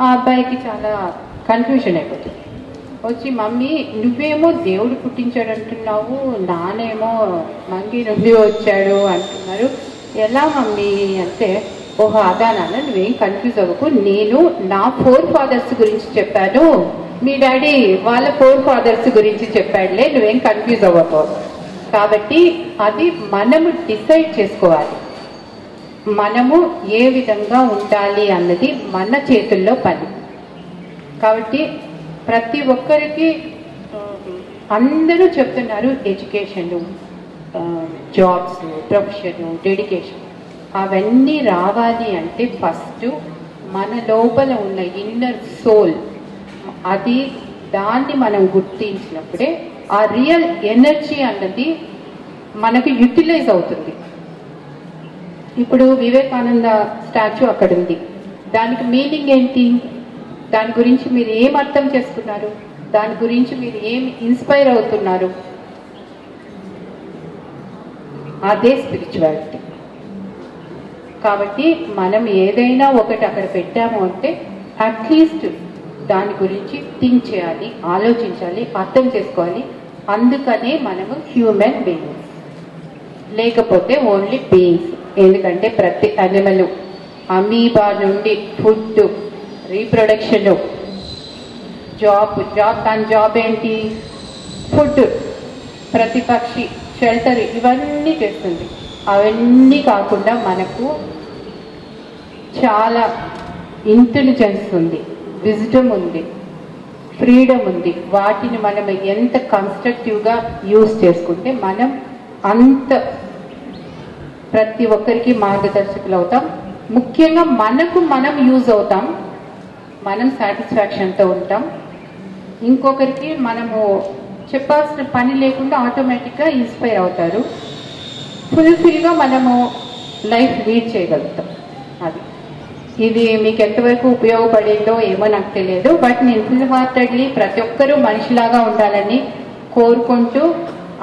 ఆ అబ్బాయికి చాలా కన్ఫ్యూషన్ అయిపోతుంది. వచ్చి మమ్మీ నువ్వేమో దేవుడు పుట్టించాడు అంటున్నావు, నానేమో మంకీ నుండి వచ్చాడు అంటున్నారు, ఎలా మమ్మీ అంటే, ఓహో అదా నాన్న నువ్వేం కన్ఫ్యూజ్ అవ్వకు, నేను నా 4 ఫాదర్స్ గురించి చెప్పాను, మీ డాడీ వాళ్ళ 4 ఫాదర్స్ గురించి చెప్పాడులే, నువ్వేం కన్ఫ్యూజ్ అవ్వకు. కాబట్టి అది మనము డిసైడ్ చేసుకోవాలి, మనము ఏ విధంగా ఉండాలి అన్నది మన చేతుల్లో పని. కాబట్టి ప్రతి ఒక్కరికి అందరూ చెప్తున్నారు ఎడ్యుకేషన్, జాబ్స్, ప్రొఫెషన్, డెడికేషన్. అవన్నీ రావాలి అంటే ఫస్ట్ మన లోపల ఉన్న ఇన్నర్ సోల్, అది దాన్ని మనం గుర్తించినప్పుడే ఆ రియల్ ఎనర్జీ అన్నది మనకు యూటిలైజ్ అవుతుంది. ఇప్పుడు వివేకానంద స్టాచ్యూ అక్కడ ఉంది, దానికి మీనింగ్ ఏంటి? దాని గురించి మీరు ఏం అర్థం చేసుకున్నారు? దాని గురించి మీరు ఏం ఇన్స్పైర్ అవుతున్నారు? అదే స్పిరిచువాలిటీ. కాబట్టి మనం ఏదైనా ఒకటి అక్కడ పెట్టాము అంటే అట్లీస్ట్ దాని గురించి థింక్ చేయాలి, ఆలోచించాలి, అర్థం చేసుకోవాలి. అందుకనే మనము హ్యూమన్ బీయింగ్స్, లేకపోతే ఓన్లీ బీయింగ్స్. ఎందుకంటే ప్రతి అనిమల్, అమీబా నుండి ఫుడ్, రీప్రొడక్షన్, జాబ్, దాని జాబ్ ఏంటి? ఫుడ్. ప్రతి పక్షి షెల్టర్, ఇవన్నీ చేస్తుంది. అవన్నీ కాకుండా మనకు చాలా ఇంటెలిజెన్స్ ఉంది, విజ్డమ్ ఉంది, ఫ్రీడమ్ ఉంది. వాటిని మనం ఎంత కన్స్ట్రక్టివ్గా యూజ్ చేసుకుంటే మనం అంత ప్రతి ఒక్కరికి మార్గదర్శకులు అవుతాం. ముఖ్యంగా మనకు మనం యూజ్ అవుతాం, మనం సాటిస్ఫాక్షన్తో ఉంటాం. ఇంకొకరికి మనము చెప్పాల్సిన పని లేకుండా ఆటోమేటిక్గా ఇన్స్పైర్ అవుతారు. ఫుల్ఫిల్గా మనము లైఫ్ లీడ్ చేయగలుగుతాం. అది ఇది మీకు ఎంతవరకు ఉపయోగపడిందో ఏమో నాకు తెలియదు. బట్ నేను ఫుల్ హార్టెడ్లీ ప్రతి ఒక్కరూ మనిషిలాగా ఉండాలని కోరుకుంటూ,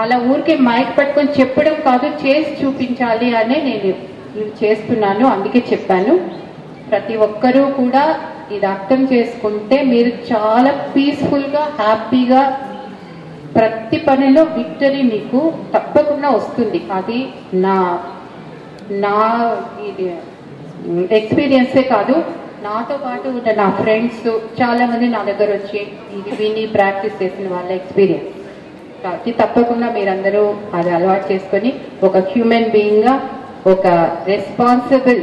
అలా ఊరికే మైక్ పట్టుకొని చెప్పడం కాదు, చేసి చూపించాలి అనే నేను ఇవి చేస్తున్నాను. అందుకే చెప్పాను. ప్రతి ఒక్కరూ కూడా ఇది అర్థం చేసుకుంటే మీరు చాలా పీస్ఫుల్గా, హ్యాపీగా ప్రతి పనిలో విక్టరీ మీకు తప్పకుండా వస్తుంది. అది నా ఇది ఎక్స్పీరియన్సే కాదు, నాతో పాటు ఉన్న నా ఫ్రెండ్స్ చాలామంది నా దగ్గర వచ్చి ఇది విని ప్రాక్టీస్ చేసిన వాళ్ళ ఎక్స్పీరియన్స్. కాబట్టి తప్పకుండా మీరందరూ అది అలవాటు చేసుకొని ఒక హ్యూమన్ బీయింగ్గా ఒక రెస్పాన్సిబుల్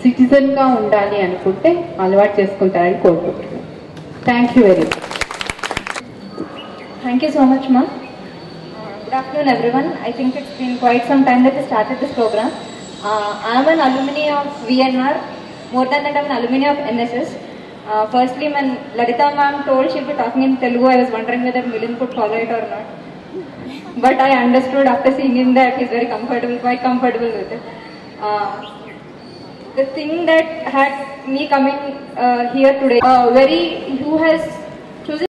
సిటిజన్గా ఉండాలి అనుకుంటే అలవాటు చేసుకుంటారని కోరుకుంటున్నాను. Thank you very much. Thank you so much, ma'am. Good afternoon, everyone. I think it's been quite some time that we started this program. I am an alumni of VNR. More than that, I am an alumni of NSS. Firstly, when Lalita ma'am told she'll be talking in Telugu, I was wondering whether Milind could follow it or not. But I understood after seeing him that he's very comfortable, quite comfortable with it. The thing that had me coming here today, who has